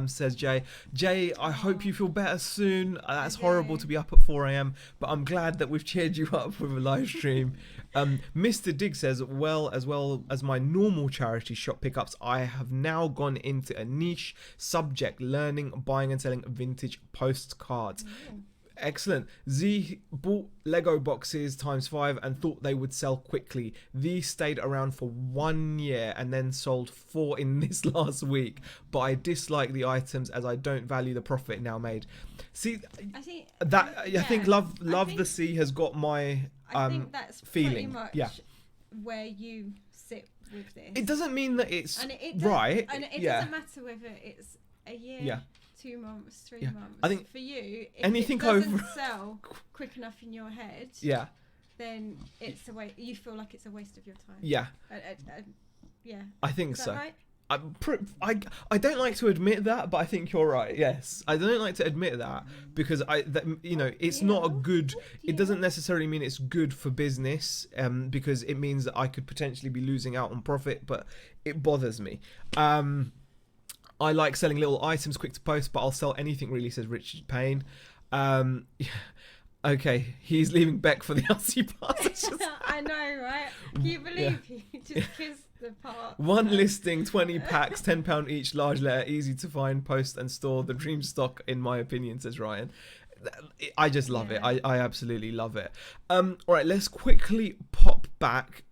says Jay. Jay, I hope you feel better soon. That's horrible to be up at 4 a.m, but I'm glad that we've cheered you up with a live stream. Mr. Dig says, as well as my normal charity shop pickups, I have now gone into a niche subject, learning, buying and selling vintage postcards. Excellent. Z bought Lego boxes ×5 and thought they would sell quickly. These stayed around for 1 year and then sold 4 in this last week. But I dislike the items as I don't value the profit now made. See, I think Love the Sea has got my I think that's feeling. Pretty much where you sit with this. It doesn't mean that it's and it right. And it doesn't matter whether it's a year, 2 months, 3 months. I think for you, if anything it doesn't over sell quick enough in your head, then it's a waste. You feel like it's a waste of your time. Yeah. I think Is so. that right? I don't like to admit that, but I think you're right. Yes, I don't like to admit that because it's not a good. It doesn't necessarily mean it's good for business, because it means that I could potentially be losing out on profit, but it bothers me. I like selling little items quick to post, but I'll sell anything really, says Richard Payne. Okay, he's leaving Beck for the LC pass. I know, right? Can you believe he just kissed the part? One listing, 20 packs, £10 each, large letter, easy to find, post and store. The dream stock, in my opinion, says Ryan. I just love it. I absolutely love it. All right, let's quickly pop back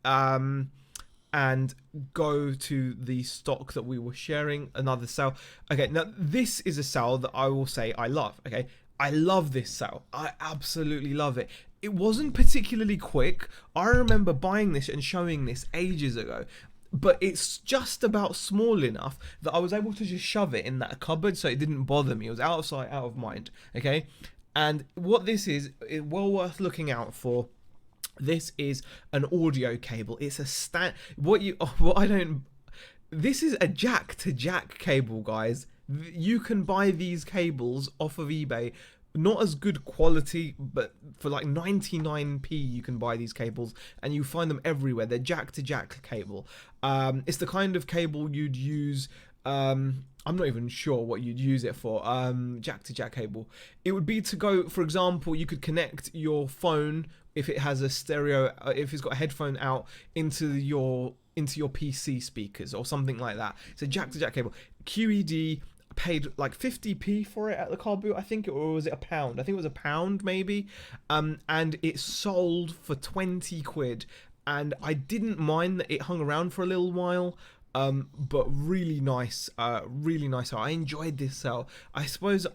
and go to the stock that we were sharing. Another sale. Okay, now this is a sale that I will say I love. Okay, I love this sale. I absolutely love it. It wasn't particularly quick. I remember buying this and showing this ages ago, but it's just about small enough that I was able to just shove it in that cupboard so it didn't bother me. It was out of sight, out of mind. Okay, and what this is well worth looking out for. This is an audio cable. It's a This is a jack to jack cable, guys. You can buy these cables off of eBay, not as good quality, but for like 99p you can buy these cables, and you find them everywhere. They're jack to jack cable. It's the kind of cable you'd use. I'm not even sure what you'd use it for. Jack to jack cable. It would be to go, for example, you could connect your phone if it has a stereo, if it's got a headphone out into your PC speakers or something like that. It's a jack to jack cable. QED paid like 50p for it at the car boot, I think, or was it £1? I think it was £1 maybe, and it sold for 20 quid, and I didn't mind that it hung around for a little while, but really nice. I enjoyed this sale. I suppose,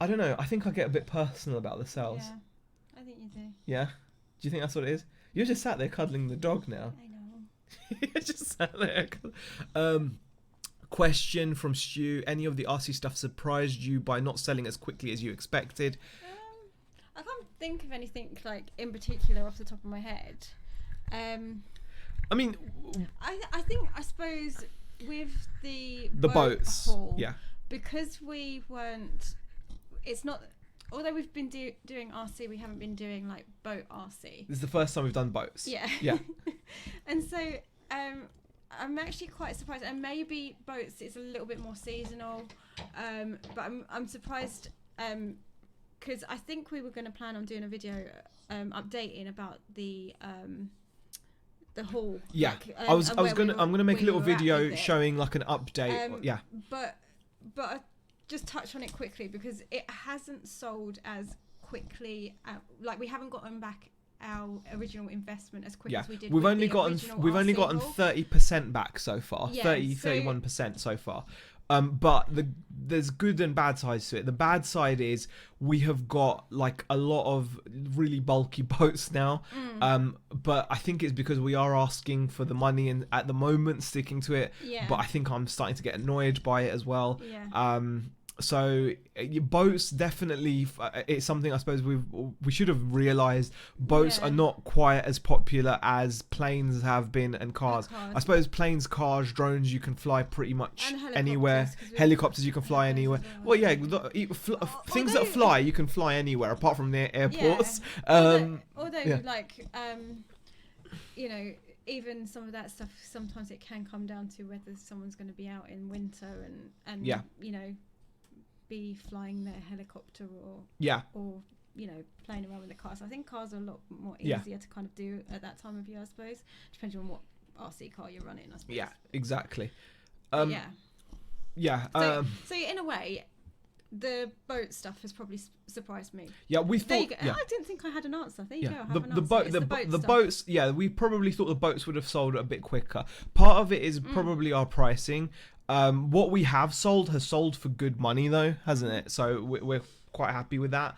I don't know, I think I get a bit personal about the sales. Yeah, I think you do. Yeah? Do you think that's what it is? You're just sat there cuddling the dog now. I know. You're just sat there. Question from Stu: any of the RC stuff surprised you by not selling as quickly as you expected? I can't think of anything like in particular off the top of my head. I mean, I suppose with the boats haul, yeah, because we weren't. It's not. Although we've been doing RC, we haven't been doing like boat RC. This is the first time we've done boats. Yeah. And so I'm actually quite surprised, and maybe boats is a little bit more seasonal, but I'm surprised because I think we were going to plan on doing a video updating about the haul. Yeah, like, I'm gonna make a little video showing like an update. Yeah, but I just touch on it quickly because it hasn't sold as quickly. Like we haven't gotten back our original investment as quick as we did. We've only gotten 30% back so far. 31% so far. But there's good and bad sides to it. The bad side is we have got like a lot of really bulky boats now. But I think it's because we are asking for the money and at the moment sticking to it. Yeah. But I think I'm starting to get annoyed by it as well. Yeah. So boats definitely, it's something I suppose we should have realized. Boats Yeah. are not quite as popular as planes have been and cars. cars. I suppose planes, cars, drones, you can fly pretty much And anywhere. 'cause we Helicopters you can fly have those anywhere. as well, Well, yeah, things that although- fly you can fly anywhere apart from the airports. Although yeah. like you know, even some of that stuff, sometimes it can come down to whether someone's going to be out in winter and Yeah. you know, be flying their helicopter or Yeah. you know, playing around with the cars. I think cars are a lot more Yeah. easier to kind of do at that time of year, I suppose, depending on what RC car you're running, I suppose. Yeah, exactly. But yeah. Yeah. So in a way, the boat stuff has probably surprised me. Yeah, we There you thought. go. Yeah. I didn't think I had an answer. There you Yeah, go. I have the an the answer. boat It's the stuff. boats. Yeah, we probably thought the boats would have sold a bit quicker. Part of it is probably our pricing. What we have sold has sold for good money though, hasn't it? So we're quite happy with that.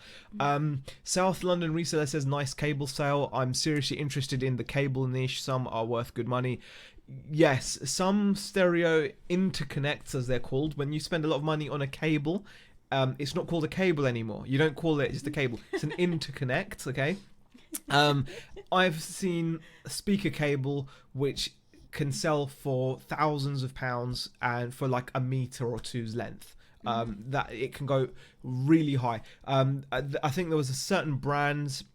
South London reseller says nice cable sale. I'm seriously interested in the cable niche. Some are worth good money. Yes, some stereo interconnects, as they're called, when you spend a lot of money on a cable, it's not called a cable anymore. You don't call it just a cable. It's an interconnect, okay? I've seen a speaker cable which can sell for thousands of pounds and for like a meter or two's length. That it can go really high. I think there was a certain brands,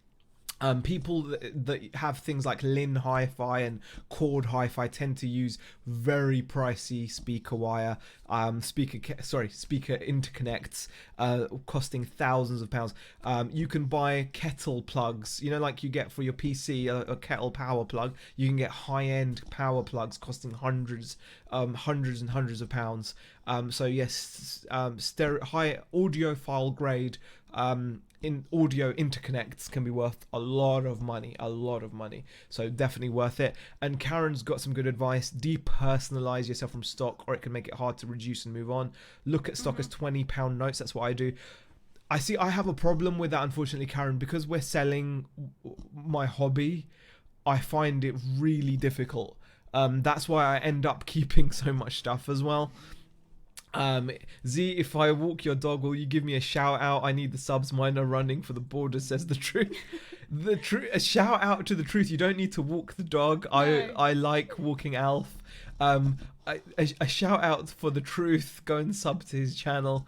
people that have things like Lin Hi-Fi and Chord Hi-Fi tend to use very pricey speaker wire, speaker interconnects, costing thousands of pounds. You can buy kettle plugs, you know, like you get for your PC, a kettle power plug. You can get high-end power plugs costing hundreds and hundreds of pounds. So yes, high audiophile grade in audio interconnects can be worth a lot of money, so definitely worth it. And Karen's got some good advice: depersonalize yourself from stock, or it can make it hard to reduce and move on. Look at stock as £20 notes. That's what I do. I have a problem with that, unfortunately, Karen, because we're selling my hobby. I find it really difficult. That's why I end up keeping so much stuff as well. Z, if I walk your dog, will you give me a shout out? I need the subs. Mine are running for the border, says the truth. A shout out to the truth. You don't need to walk the dog. No. I like walking Alf. A shout out for the truth. Go and sub to his channel.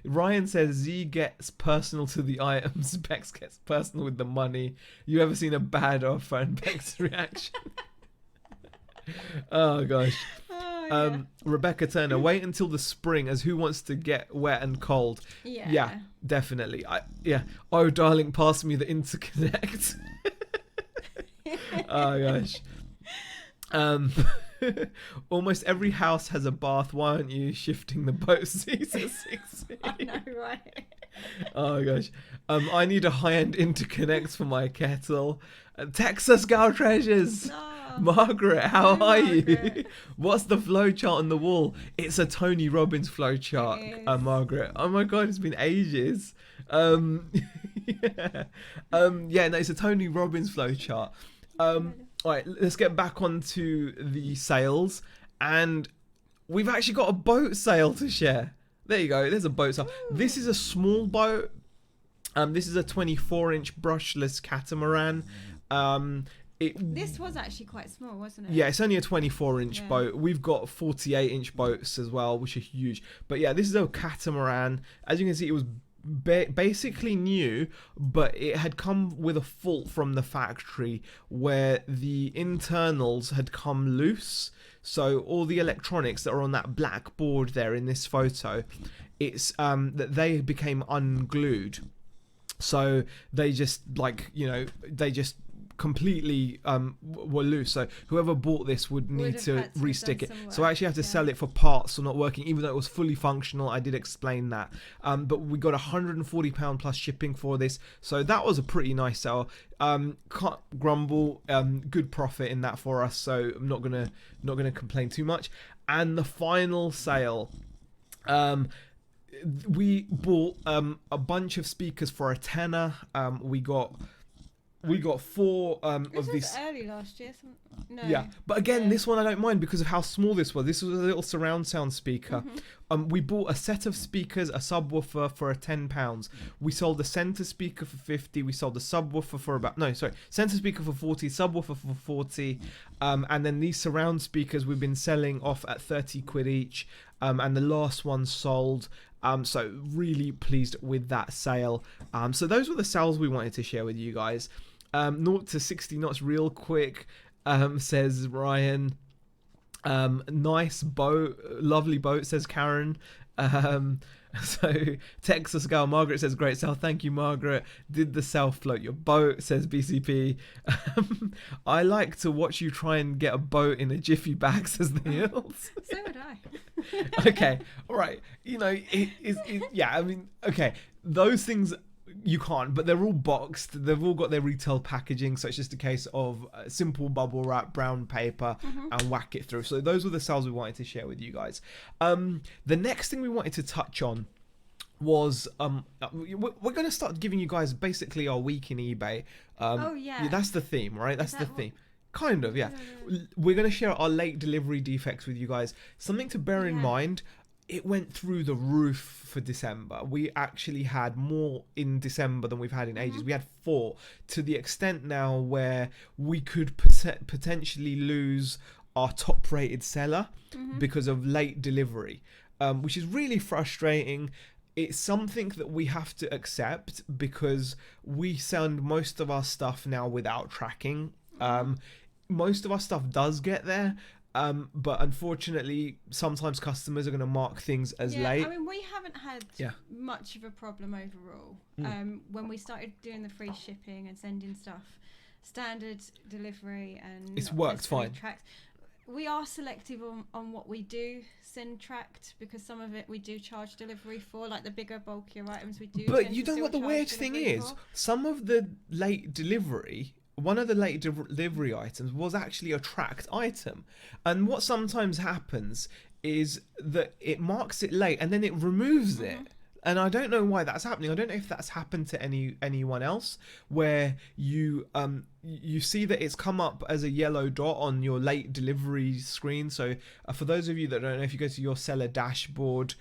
Ryan says Z gets personal to the items. Bex gets personal with the money. You ever seen a bad offer and Bex reaction? Oh gosh. Rebecca Turner, wait until the spring, as who wants to get wet and cold? Yeah, definitely. Oh darling, pass me the interconnect. Oh gosh. Almost every house has a bath. Why aren't you shifting the boat seats at 60? I know, right? Oh gosh. I need a high-end interconnect for my kettle. Texas Gal Treasures. No. Margaret, how are you? What's the flow chart on the wall? It's a Tony Robbins flow chart, Margaret. Oh my god, it's been ages. No, it's a Tony Robbins flow chart. All right, let's get back onto the sales, and we've actually got a boat sale to share. There you go. There's a boat sale. Ooh. This is a small boat. This is a 24-inch brushless catamaran. This was actually quite small, wasn't it? Yeah, it's only a 24-inch boat. We've got 48-inch boats as well, which are huge. But yeah, this is a catamaran. As you can see, it was basically new, but it had come with a fault from the factory where the internals had come loose. So all the electronics that are on that black board there in this photo, it's that they became unglued. So they just completely were loose, so whoever bought this would need to restick it. So I actually have to sell it for parts for not working, even though it was fully functional. I did explain that, but we got £140 plus shipping for this, so that was a pretty nice sale. Can't grumble. Good profit in that for us, so I'm not gonna complain too much. And the final sale, we bought a bunch of speakers for a tenner. We got we got 4 This of was these. early last year. No. Yeah, but again, Yeah. this one I don't mind because of how small this was. This was a little surround sound speaker. Mm-hmm. We bought a set of speakers, a subwoofer for £10. We sold the center speaker for 50. We sold the subwoofer for center speaker for 40, subwoofer for 40, and then these surround speakers we've been selling off at 30 quid each. And the last one sold. So really pleased with that sale. So those were the sales we wanted to share with you guys. 0 to 60 knots real quick, says Ryan. Nice boat, lovely boat, says Karen. So Texas girl Margaret says great sale. Thank you, Margaret. Did the self float your boat, says BCP. I like to watch you try and get a boat in a jiffy bag, says the Hills. So would I. Okay, all right. You know, yeah. I mean, okay, those things you can't, but they're all boxed. They've all got their retail packaging, so it's just a case of simple bubble wrap, brown paper, and whack it through. So those were the sales we wanted to share with you guys. The next thing we wanted to touch on was we're going to start giving you guys basically our week in eBay. Oh yeah. That's the theme, right? That's the that theme. Kind of, yeah. We're going to share our late delivery defects with you guys. Something to bear in mind, it went through the roof for December. We actually had more in December than we've had in ages. We had 4, to the extent now where we could potentially lose our top rated seller because of late delivery, which is really frustrating. It's something that we have to accept because we send most of our stuff now without tracking. Most of our stuff does get there, but unfortunately sometimes customers are going to mark things as late. I mean, we haven't had much of a problem overall. When we started doing the free shipping and sending stuff standard delivery, and it's worked fine. Tracked. We are selective on what we do send tracked, because some of it we do charge delivery for, like the bigger bulkier items we do. But you know what the weird thing is, some of the late delivery, one of the late delivery items was actually a tracked item, and what sometimes happens is that it marks it late and then it removes it. And I don't know why that's happening. I don't know if that's happened to anyone else, where you see that it's come up as a yellow dot on your late delivery screen. So for those of you that don't know, if you go to your seller dashboard,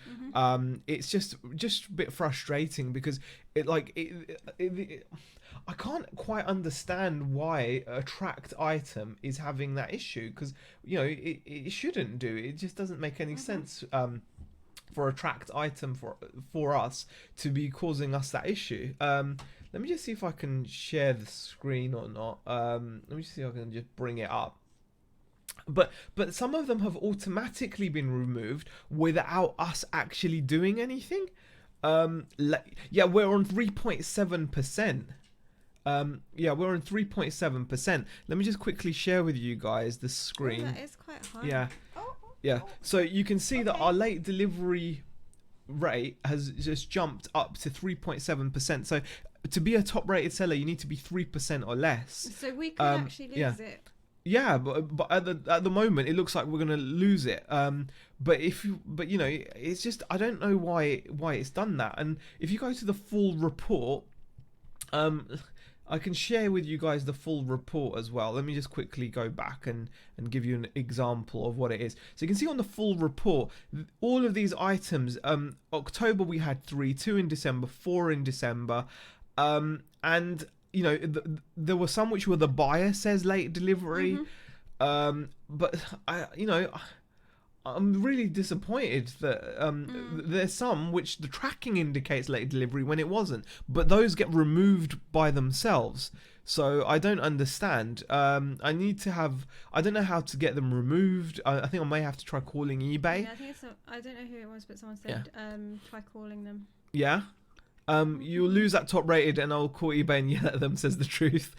it's just a bit frustrating because I can't quite understand why a tracked item is having that issue, because it shouldn't do. It just doesn't make any sense. For a tracked item for us to be causing us that issue. Let me just see if I can share the screen or not. Let me just see if I can just bring it up. But some of them have automatically been removed without us actually doing anything. We're on 3.7%. We're on 3.7%. Let me just quickly share with you guys the screen. That is quite high. Yeah, so you can see that our late delivery rate has just jumped up to 3.7%. So to be a top rated seller, you need to be 3% or less. So we could actually lose it. Yeah, but at the moment it looks like we're gonna lose it. It's just, I don't know why it's done that. And if you go to the full report, I can share with you guys the full report as well. Let me just quickly go back and give you an example of what it is. So you can see on the full report, all of these items, October we had 3, 2 in December, 4 in December. And, there were some which were the buyer says late delivery. But I'm really disappointed that there's some which the tracking indicates late delivery when it wasn't, but those get removed by themselves. So I don't understand. I don't know how to get them removed. I think I may have to try calling eBay. Yeah, I think I don't know who it was, but someone said try calling them. Yeah. You'll lose that top rated and I'll call eBay and yell at them, says the truth.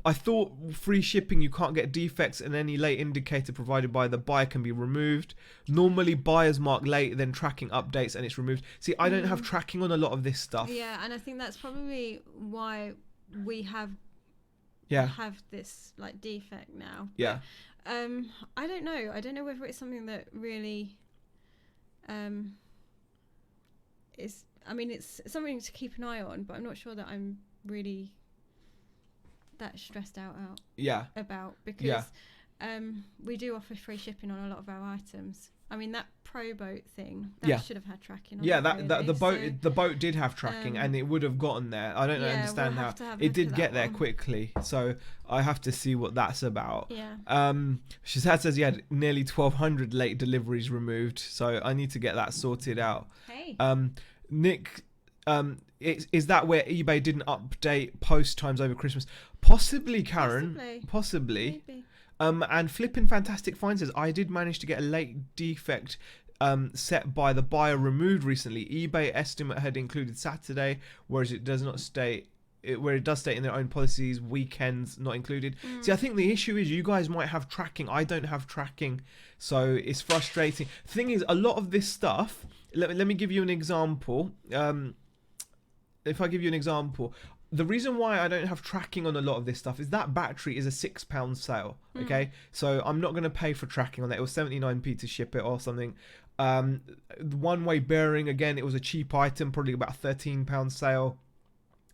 I thought free shipping, you can't get defects, and any late indicator provided by the buyer can be removed. Normally buyers mark late, then tracking updates and it's removed. See, I don't have tracking on a lot of this stuff. Yeah, and I think that's probably why we have this like defect now. Yeah. But, I don't know. I don't know whether it's something that really is. I mean, it's something to keep an eye on, but I'm not sure that I'm really that stressed out Yeah. about, because Yeah. we do offer free shipping on a lot of our items. I mean, that Pro Boat thing, that Yeah. should have had tracking on Yeah, it, that really. the boat did have tracking, and it would have gotten there. I don't yeah, understand we'll how have to have a it look did at get that there one. quickly. So I have to see what that's about. Yeah. Shazad says he had nearly 1,200 late deliveries removed, so I need to get that sorted out. Hey. Nick, is that where eBay didn't update post times over Christmas? Possibly, Karen. Possibly. Maybe. And Flippin' Fantastic Find says, I did manage to get a late defect set by the buyer removed recently. eBay estimate had included Saturday, whereas it does not state, where it does state in their own policies, weekends not included. See, I think the issue is you guys might have tracking. I don't have tracking, so it's frustrating. The thing is, a lot of this stuff, let me give you an example. If I give you an example, the reason why I don't have tracking on a lot of this stuff is that battery is a £6 sale. Okay, so I'm not going to pay for tracking on that. It was 79p to ship it or something. The one-way bearing, again, it was a cheap item, probably about a £13 sale.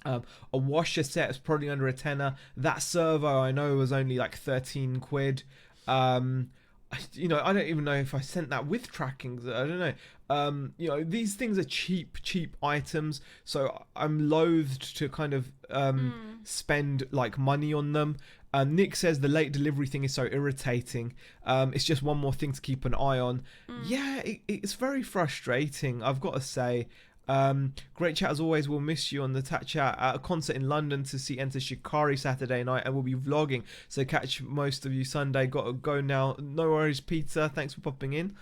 A washer set is probably under a tenner. That servo I know was only like 13 quid. You know, I don't even know if I sent that with tracking. I don't know. You know, these things are cheap items, so I'm loathed to kind of spend like money on them. Nick says the late delivery thing is so irritating. It's just one more thing to keep an eye on. Yeah, it's very frustrating, I've got to say. Great chat as always. We'll miss you on the chat at a concert in London to see Enter Shikari Saturday night, and we'll be vlogging, so catch most of you Sunday. Got to go now. No worries, Peter, thanks for popping in.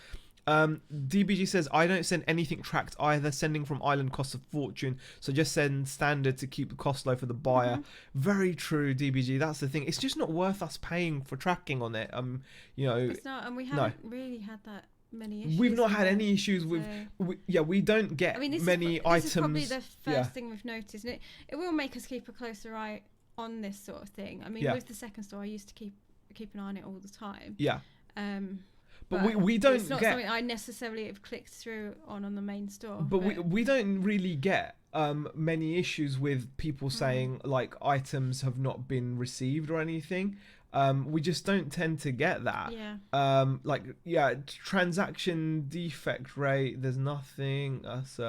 DBG says, I don't send anything tracked either. Sending from Ireland costs a fortune, so just send standard to keep the cost low for the buyer. Very true, DBG. That's the thing. It's just not worth us paying for tracking on it. You know, It's not, and we haven't really had that many issues. We've not had any issues with. We don't get many items. This is probably the first thing we've noticed, and it will make us keep a closer eye on this sort of thing. I mean, with the second store, I used to keep an eye on it all the time. Yeah. But we don't it's not something I necessarily have clicked through on the main store. But we don't really get many issues with people saying like items have not been received or anything. We just don't tend to get that. Transaction defect rate, there's nothing. That's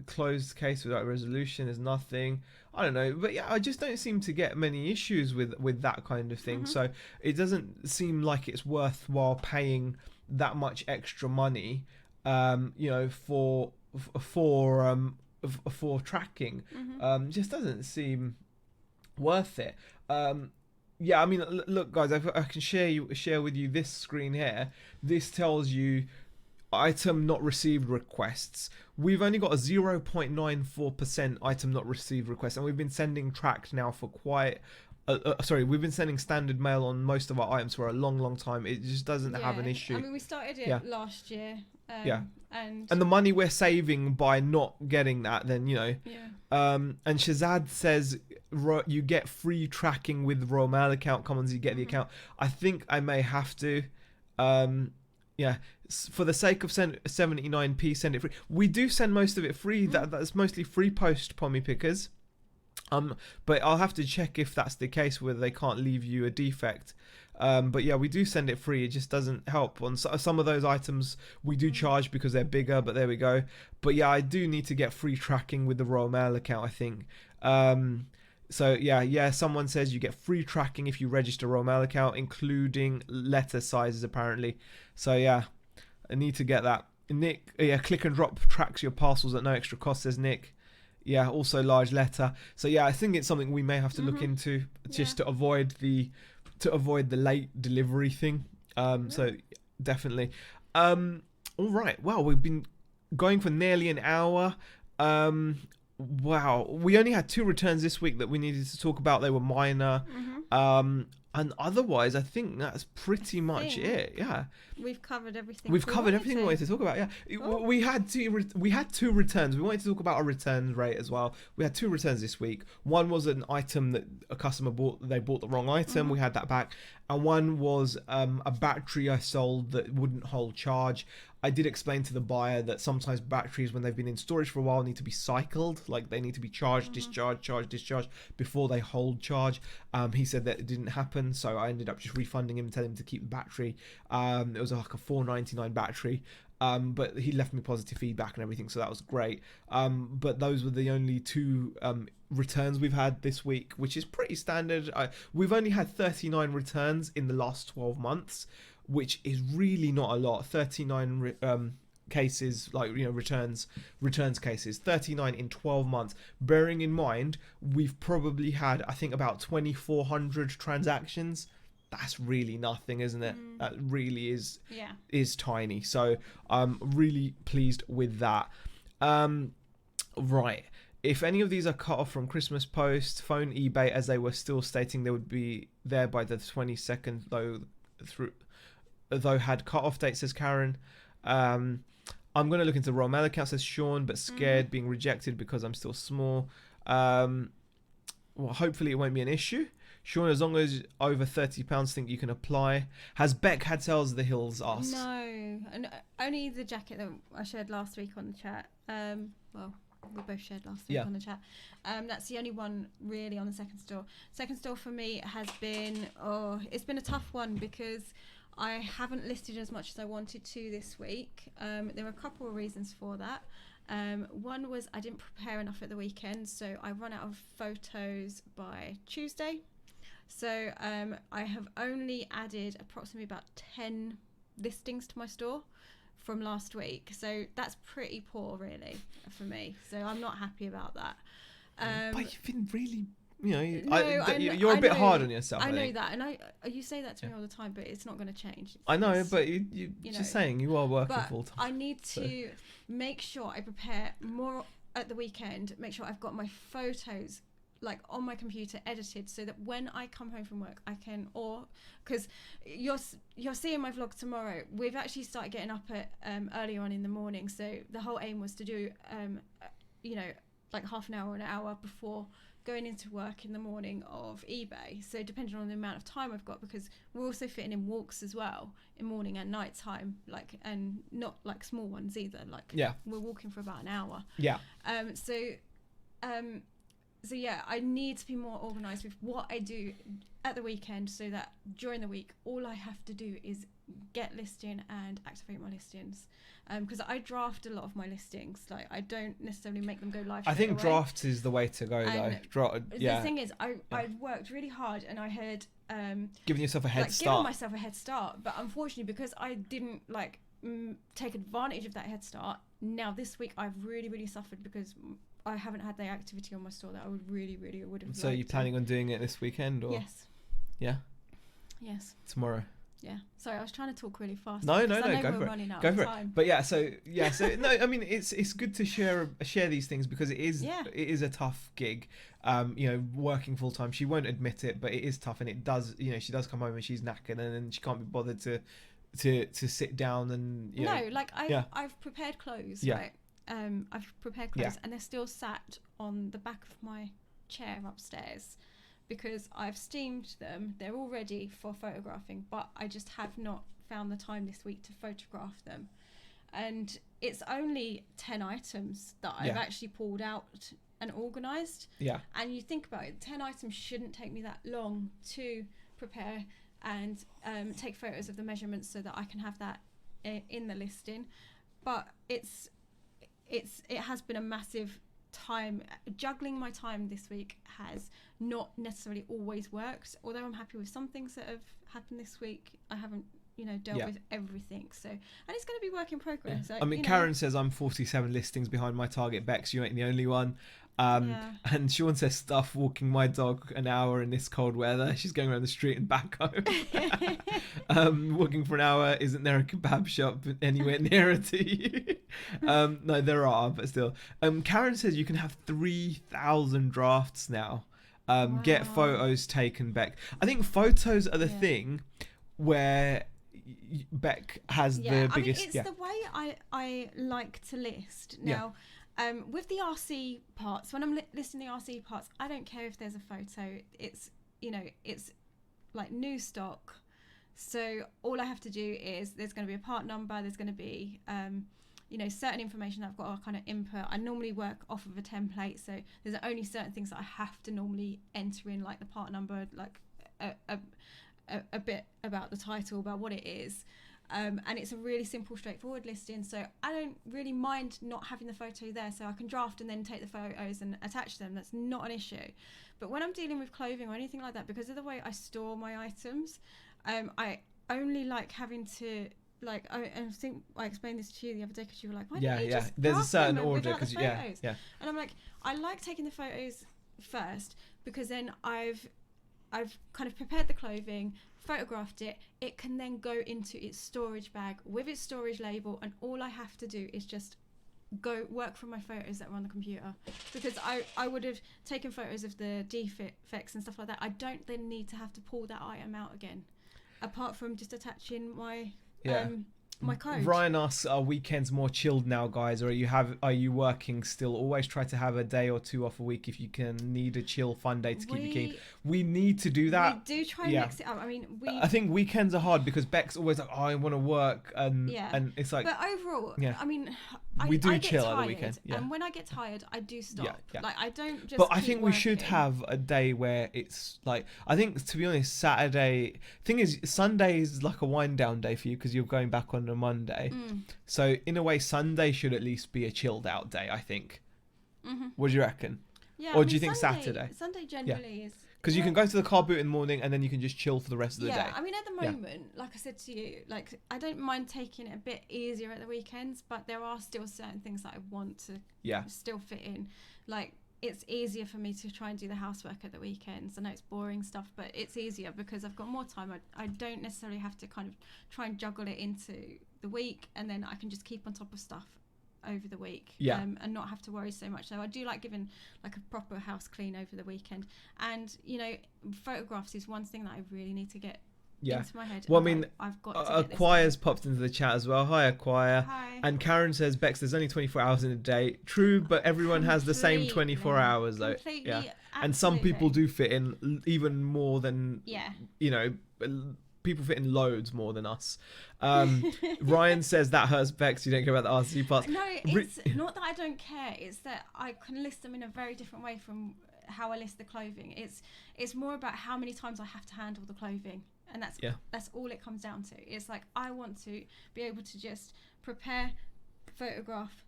closed case without resolution, there's nothing. I don't know, but I just don't seem to get many issues with that kind of thing. So it doesn't seem like it's worthwhile paying that much extra money, you know, for tracking. Just doesn't seem worth it. Yeah, I mean, look, guys, I can share with you this screen here. This tells you item not received requests. We've only got a 0.94% item not received request, and we've been sending tracked now for quite. We've been sending standard mail on most of our items for a long time. It just doesn't have an issue. I mean, we started it last year. And the money we're saving by not getting that, then, you know. And Shazad says you get free tracking with Royal account commons. You get the account. I think I may have to. For the sake of 79p, send it free. We do send most of it free. That's mostly free post, Pommy Pickers. But I'll have to check if that's the case, whether they can't leave you a defect. But yeah, we do send it free. It just doesn't help. On some of those items, we do charge because they're bigger, but there we go. But yeah, I do need to get free tracking with the Royal Mail account, I think. So yeah, someone says you get free tracking if you register a Royal Mail account, including letter sizes, apparently. So yeah, I need to get that. Nick, click and drop tracks your parcels at no extra cost, says Nick. Yeah, also large letter. So yeah, I think it's something we may have to look into just to avoid the late delivery thing. So definitely. All right. Well, we've been going for nearly an hour. Wow. We only had 2 returns this week that we needed to talk about. They were minor. And otherwise, I think that's pretty much it. Yeah, we've covered everything. We wanted to talk about. Yeah, we had 2 returns. We wanted to talk about our return rate as well. We had 2 returns this week. One was an item that a customer bought. They bought the wrong item. We had that back. And one was a battery I sold that wouldn't hold charge. I did explain to the buyer that sometimes batteries, when they've been in storage for a while, need to be cycled. Like they need to be charged, discharged, charged, discharged before they hold charge. He said that it didn't happen, so I ended up just refunding him and telling him to keep the battery. It was like a $4.99 battery. But he left me positive feedback and everything, so that was great. But those were the only two returns we've had this week, which is pretty standard. We've only had 39 returns in the last 12 months, which is really not a lot. 39 cases, like, you know, returns cases, 39 in 12 months. Bearing in mind, we've probably had, I think, about 2,400 transactions. That's really nothing, isn't it? That really is tiny. So I'm really pleased with that. Right. If any of these are cut off from Christmas post, phone eBay, as they were still stating they would be there by the 22nd, though had cut-off date, says Karen. I'm going to look into the Royal Mail account, says Sean, but scared being rejected because I'm still small. Well, hopefully it won't be an issue. Sean, as long as over £30, think you can apply. Has Beck had sales of the hills asked? No, and only the jacket that I shared last week on the chat. Well, we both shared last week on the chat. That's the only one really on the second store. Second store for me has been, it's been a tough one because I haven't listed as much as I wanted to this week. There are a couple of reasons for that. One was I didn't prepare enough at the weekend, so I run out of photos by Tuesday. So I have only added approximately about 10 listings to my store from last week. So that's pretty poor, really, for me. So I'm not happy about that. But you've been really, you know, you're a bit hard on yourself. I know that, and you say that to me all the time, but it's not going to change. I know, but you're just saying you are working full time. I need to make sure I prepare more at the weekend. Make sure I've got my photos like on my computer edited, so that when I come home from work I can, because you're seeing my vlog tomorrow, we've actually started getting up at earlier on in the morning, so the whole aim was to do like half an hour or an hour before going into work in the morning of eBay. So depending on the amount of time I've got, because we're also fitting in walks as well in morning and night time, like, and not like small ones either, like we're walking for about an hour. So yeah, I need to be more organised with what I do at the weekend, so that during the week, all I have to do is get listing and activate my listings. Because I draft a lot of my listings. Like, I don't necessarily make them go live straight I think away. drafts is the way to go, though. The thing is, I'd worked really hard, and I had giving yourself a head start. Giving myself a head start. But unfortunately, because I didn't take advantage of that head start, now this week I've really, really suffered because I haven't had the activity on my store that I would really, really would have. So you're planning on doing it this weekend, or? Yes. Yeah. Yes. Tomorrow. Yeah. Sorry, I was trying to talk really fast. No, go for it. Go for it. But so no, I mean, it's good to share these things, because it is a tough gig. Working full time. She won't admit it, but it is tough, and it does. She does come home and she's knackered, and then she can't be bothered to sit down and. I've prepared clothes. Yeah. Right. I've prepared clothes, and they're still sat on the back of my chair upstairs because I've steamed them. They're all ready for photographing, but I just have not found the time this week to photograph them. And it's only 10 items that I've actually pulled out and organised. Yeah. And you think about it, 10 items shouldn't take me that long to prepare and take photos of the measurements so that I can have that in the listing. But it has been a massive time. Juggling my time this week has not necessarily always worked, although I'm happy with some things that have happened this week. I haven't dealt with everything, so, and it's going to be work in progress. So, Karen says I'm 47 listings behind my target. Bex, you ain't the only one. And Sean says stuff walking my dog an hour in this cold weather. She's going around the street and back home. Walking for an hour. Isn't there a kebab shop anywhere nearer to you? No, there are, but still. Karen says you can have 3,000 drafts now. Wow. Get photos taken, Beck. I think photos are the thing where Beck has the biggest. It's the way I like to list now. With the RC parts, when I'm listing the RC parts, I don't care if there's a photo. It's it's like new stock, So all I have to do is there's going to be a part number. There's going to be certain information that I've got to kind of input. I normally work off of a template, so there's only certain things that I have to normally enter in, like the part number, like a bit about the title, about what it is. And it's a really simple, straightforward listing, so I don't really mind not having the photo there, so I can draft and then take the photos and attach them. That's not an issue. But when I'm dealing with clothing or anything like that, because of the way I store my items, I only like having to, like, I think I explained this to you the other day, because you were like, why don't you just there's a draft certain them order, without the because photos? And I'm like, I like taking the photos first, because then I've kind of prepared the clothing, photographed it. It can then go into its storage bag with its storage label, and all I have to do is just go work from my photos that were on the computer, because I would have taken photos of the defects and stuff like that. I don't then need to have to pull that item out again, apart from just attaching my my code. Ryan asks, are weekends more chilled now, guys, or are you working still? Always try to have a day or two off a week if you can. Need a chill, fun day to keep you keen. We need to do that. We do try and mix it up. I mean, I think weekends are hard because Beck's always like, oh, I want to work, and it's like. But overall, I mean, we do I chill get tired, at the weekend. Yeah. And when I get tired, I do stop. Like, I don't just. But I keep think we should working. have a day where it's like, I think, to be honest, Saturday. Thing is, Sunday is like a wind down day for you because you're going back on a Monday. So in a way, Sunday should at least be a chilled out day, I think. What do you reckon? Yeah. Or do you think Saturday? Sunday generally is. Because you can go to the car boot in the morning and then you can just chill for the rest of the day. Yeah, I mean, at the moment, like I said to you, like, I don't mind taking it a bit easier at the weekends, but there are still certain things that I want to still fit in. Like, it's easier for me to try and do the housework at the weekends. I know it's boring stuff, but it's easier because I've got more time. I don't necessarily have to kind of try and juggle it into the week, and then I can just keep on top of stuff over the week and not have to worry so much. So I do like giving like a proper house clean over the weekend, and photographs is one thing that I really need to get into my head. Well, I mean, I've got to get Acquire's popped into the chat as well. Hi, Acquire. Hi. And Karen says, Bex, there's only 24 hours in a day. True, but everyone has the same 24 hours though. And some people do fit in even more than people fit in loads more than us. Ryan says that hurts Bex. You don't care about the RC parts. No, it's not that I don't care. It's that I can list them in a very different way from how I list the clothing. It's more about how many times I have to handle the clothing, and that's all it comes down to. It's like, I want to be able to just prepare, photograph,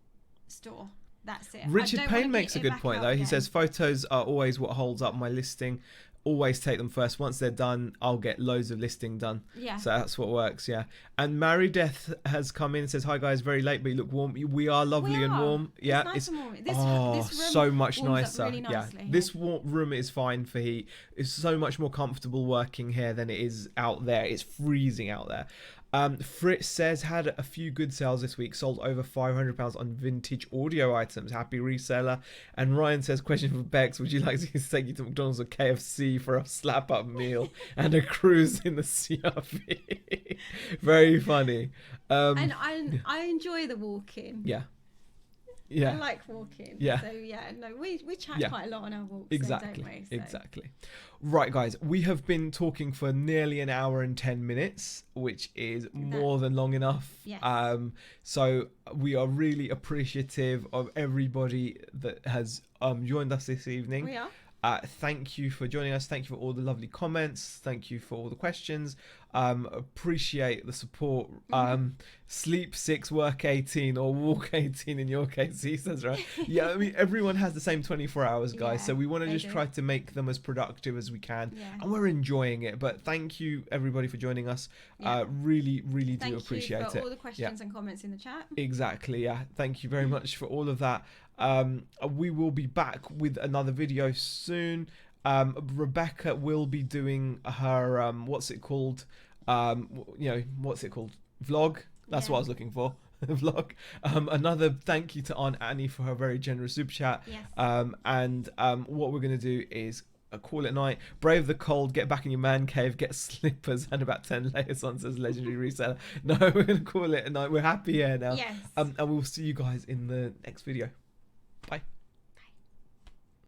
store. That's it. Richard Payne makes a good point though. He says photos are always what holds up my listing. Always take them first. Once they're done, I'll get loads of listing done. Yeah. So that's what works. Yeah. And Mary Death has come in and says, hi guys, very late, but you look warm. We are lovely and warm. Yeah. It's nice and warm. This room so much nicer. Really nicely, This room is fine for heat. It's so much more comfortable working here than it is out there. It's freezing out there. Fritz says, had a few good sales this week, sold over £500 on vintage audio items. Happy reseller. And Ryan says, question for Bex, would you like to take you to McDonald's or KFC for a slap up meal and a cruise in the CRV? Very funny. And I enjoy the walking. Yeah. I like walking. Yeah. So we chat quite a lot on our walks. Exactly. Don't we? So. Exactly. Right, guys. We have been talking for nearly an hour and 10 minutes, which is more than long enough. Yes. So we are really appreciative of everybody that has joined us this evening. We are. Thank you for joining us. Thank you for all the lovely comments. Thank you for all the questions. Appreciate the support. Sleep 6, work 18, or walk 18 in your case, he says, right? Yeah, I mean, everyone has the same 24 hours, guys. So we want to just try to make them as productive as we can. And we're enjoying it. But thank you, everybody, for joining us. Really, really do appreciate it. Thank you for all the questions and comments in the chat. Exactly, yeah. Thank you very much for all of that. We will be back with another video soon. Rebecca will be doing her what's it called? Vlog. That's what I was looking for. Vlog. Another thank you to Aunt Annie for her very generous super chat. Yes. And what we're gonna do is call it night. Brave the cold. Get back in your man cave. Get slippers and about 10 layers on, says legendary reseller. No, we're gonna call it a night. We're happy here now. Yes. And we'll see you guys in the next video.